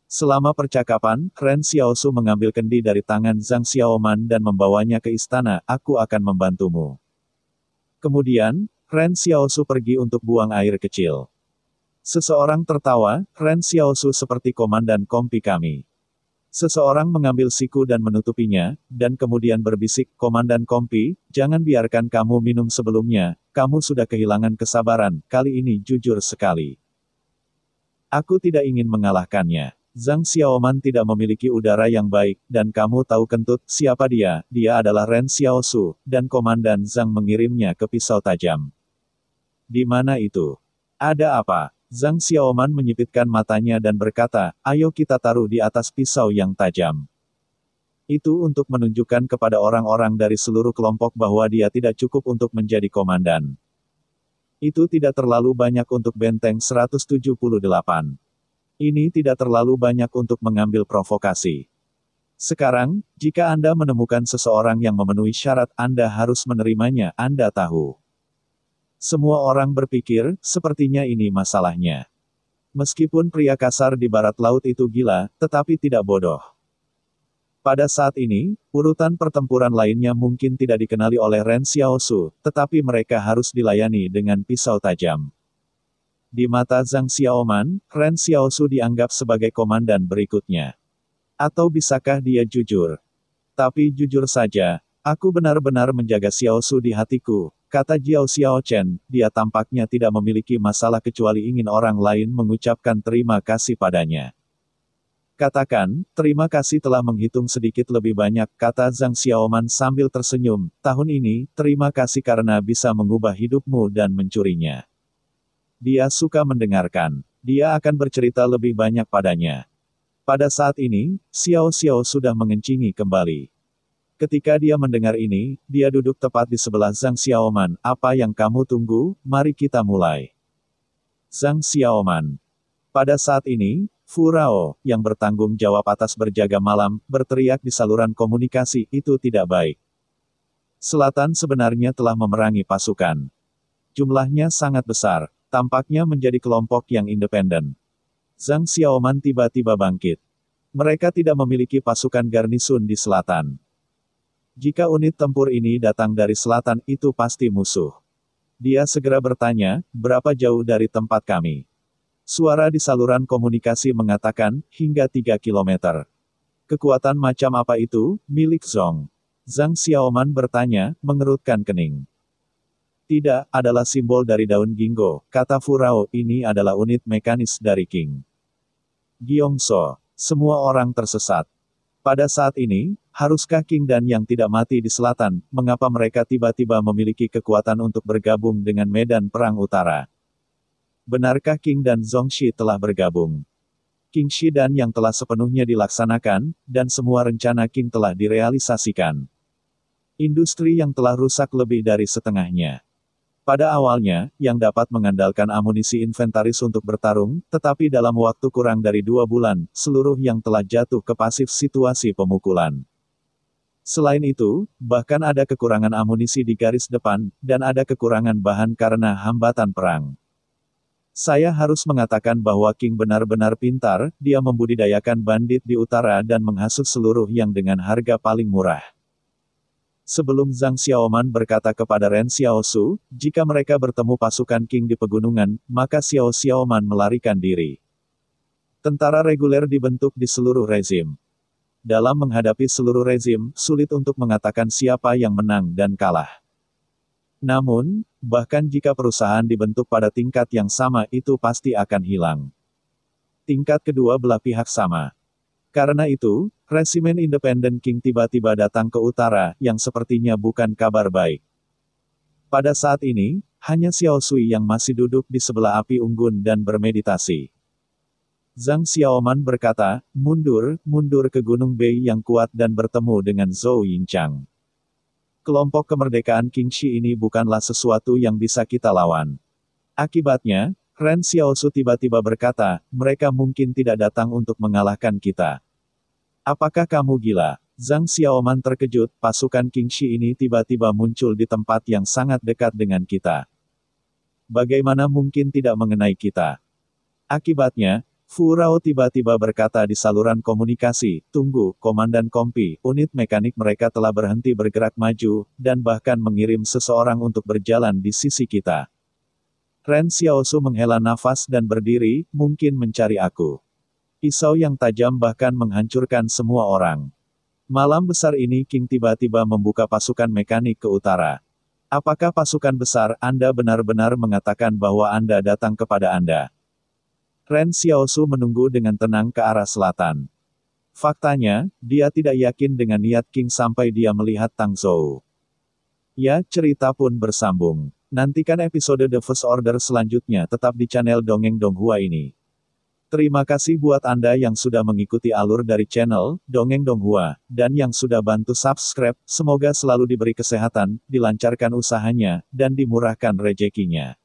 Selama percakapan, Ren Xiaosu mengambil kendi dari tangan Zhang Xiaoman dan membawanya ke istana. Aku akan membantumu. Kemudian, Ren Xiaosu pergi untuk buang air kecil. Seseorang tertawa, Ren Xiaosu seperti komandan kompi kami. Seseorang mengambil siku dan menutupinya, dan kemudian berbisik, Komandan Kompi, jangan biarkan kamu minum sebelumnya, kamu sudah kehilangan kesabaran, kali ini jujur sekali. Aku tidak ingin mengalahkannya. Zhang Xiaoman tidak memiliki udara yang baik, dan kamu tahu kentut, siapa dia? Dia adalah Ren Xiaosu, dan Komandan Zhang mengirimnya ke pisau tajam. Di mana itu? Ada apa? Zhang Xiaoman menyipitkan matanya dan berkata, ayo kita taruh di atas pisau yang tajam. Itu untuk menunjukkan kepada orang-orang dari seluruh kelompok bahwa dia tidak cukup untuk menjadi komandan. Itu tidak terlalu banyak untuk benteng 178. Ini tidak terlalu banyak untuk mengambil provokasi. Sekarang, jika Anda menemukan seseorang yang memenuhi syarat, Anda harus menerimanya, Anda tahu. Semua orang berpikir, sepertinya ini masalahnya. Meskipun pria kasar di barat laut itu gila, tetapi tidak bodoh. Pada saat ini, urutan pertempuran lainnya mungkin tidak dikenali oleh Ren Xiaosu, tetapi mereka harus dilayani dengan pisau tajam. Di mata Zhang Xiaoman, Ren Xiaosu dianggap sebagai komandan berikutnya. Atau bisakah dia jujur? Tapi jujur saja, aku benar-benar menjaga Xiaosu di hatiku. Kata Jiao Xiaochen, dia tampaknya tidak memiliki masalah kecuali ingin orang lain mengucapkan terima kasih padanya. Katakan, terima kasih telah menghitung sedikit lebih banyak, kata Zhang Xiaoman sambil tersenyum, tahun ini, terima kasih karena bisa mengubah hidupmu dan mencurinya. Dia suka mendengarkan. Dia akan bercerita lebih banyak padanya. Pada saat ini, Xiao Xiao sudah mengencingi kembali. Ketika dia mendengar ini, dia duduk tepat di sebelah Zhang Xiaoman. Apa yang kamu tunggu? Mari kita mulai. Zhang Xiaoman. Pada saat ini, Fu Rao, yang bertanggung jawab atas berjaga malam, berteriak di saluran komunikasi, itu tidak baik. Selatan sebenarnya telah memerangi pasukan. Jumlahnya sangat besar, tampaknya menjadi kelompok yang independen. Zhang Xiaoman tiba-tiba bangkit. Mereka tidak memiliki pasukan garnisun di selatan. Jika unit tempur ini datang dari selatan, itu pasti musuh. Dia segera bertanya, berapa jauh dari tempat kami? Suara di saluran komunikasi mengatakan, hingga 3 kilometer. Kekuatan macam apa itu, milik Zhong? Zhang Xiaoman bertanya, mengerutkan kening. Tidak, adalah simbol dari daun ginkgo, kata Fu Rao, ini adalah unit mekanis dari King Gyeongso. Semua orang tersesat. Pada saat ini, haruskah King dan yang tidak mati di selatan, mengapa mereka tiba-tiba memiliki kekuatan untuk bergabung dengan medan perang utara? Benarkah King dan Zhongxi telah bergabung? King Shidan yang telah sepenuhnya dilaksanakan, dan semua rencana King telah direalisasikan. Industri yang telah rusak lebih dari setengahnya. Pada awalnya, yang dapat mengandalkan amunisi inventaris untuk bertarung, tetapi dalam waktu kurang dari 2 bulan, seluruh yang telah jatuh ke pasif situasi pemukulan. Selain itu, bahkan ada kekurangan amunisi di garis depan, dan ada kekurangan bahan karena hambatan perang. Saya harus mengatakan bahwa King benar-benar pintar, dia membudidayakan bandit di utara dan menghasut seluruh yang dengan harga paling murah. Sebelum Zhang Xiaoman berkata kepada Ren Xiaosu, jika mereka bertemu pasukan King di pegunungan, maka Xiao Xiaoman melarikan diri. Tentara reguler dibentuk di seluruh rezim. Dalam menghadapi seluruh rezim, sulit untuk mengatakan siapa yang menang dan kalah. Namun, bahkan jika perusahaan dibentuk pada tingkat yang sama itu pasti akan hilang. Tingkat kedua belah pihak sama. Karena itu, resimen independen Qing tiba-tiba datang ke utara, yang sepertinya bukan kabar baik. Pada saat ini, hanya Xiao Sui yang masih duduk di sebelah api unggun dan bermeditasi. Zhang Xiaoman berkata, mundur ke Gunung Bei yang kuat dan bertemu dengan Zhou Yingchang. Kelompok kemerdekaan Qingxi ini bukanlah sesuatu yang bisa kita lawan. Akibatnya, Ren Xiaosu tiba-tiba berkata, mereka mungkin tidak datang untuk mengalahkan kita. Apakah kamu gila? Zhang Xiaoman terkejut, pasukan Qingxi ini tiba-tiba muncul di tempat yang sangat dekat dengan kita. Bagaimana mungkin tidak mengenai kita? Akibatnya, Fu Rao tiba-tiba berkata di saluran komunikasi, tunggu, Komandan Kompi, unit mekanik mereka telah berhenti bergerak maju, dan bahkan mengirim seseorang untuk berjalan di sisi kita. Ren Xiaosu menghela nafas dan berdiri, mungkin mencari aku. Pisau yang tajam bahkan menghancurkan semua orang. Malam besar ini Qing tiba-tiba membuka pasukan mekanik ke utara. Apakah pasukan besar, Anda benar-benar mengatakan bahwa Anda datang kepada Anda? Ren Xiaosu menunggu dengan tenang ke arah selatan. Faktanya, dia tidak yakin dengan niat Qing sampai dia melihat Tang Zhou. Ya, cerita pun bersambung. Nantikan episode The First Order selanjutnya tetap di channel Dongeng Donghua ini. Terima kasih buat Anda yang sudah mengikuti alur dari channel Dongeng Donghua, dan yang sudah bantu subscribe. Semoga selalu diberi kesehatan, dilancarkan usahanya, dan dimurahkan rezekinya.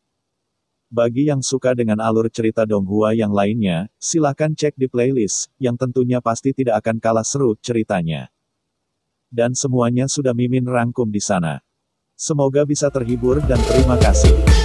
Bagi yang suka dengan alur cerita Donghua yang lainnya, silakan cek di playlist, yang tentunya pasti tidak akan kalah seru ceritanya. Dan semuanya sudah Mimin rangkum di sana. Semoga bisa terhibur dan terima kasih.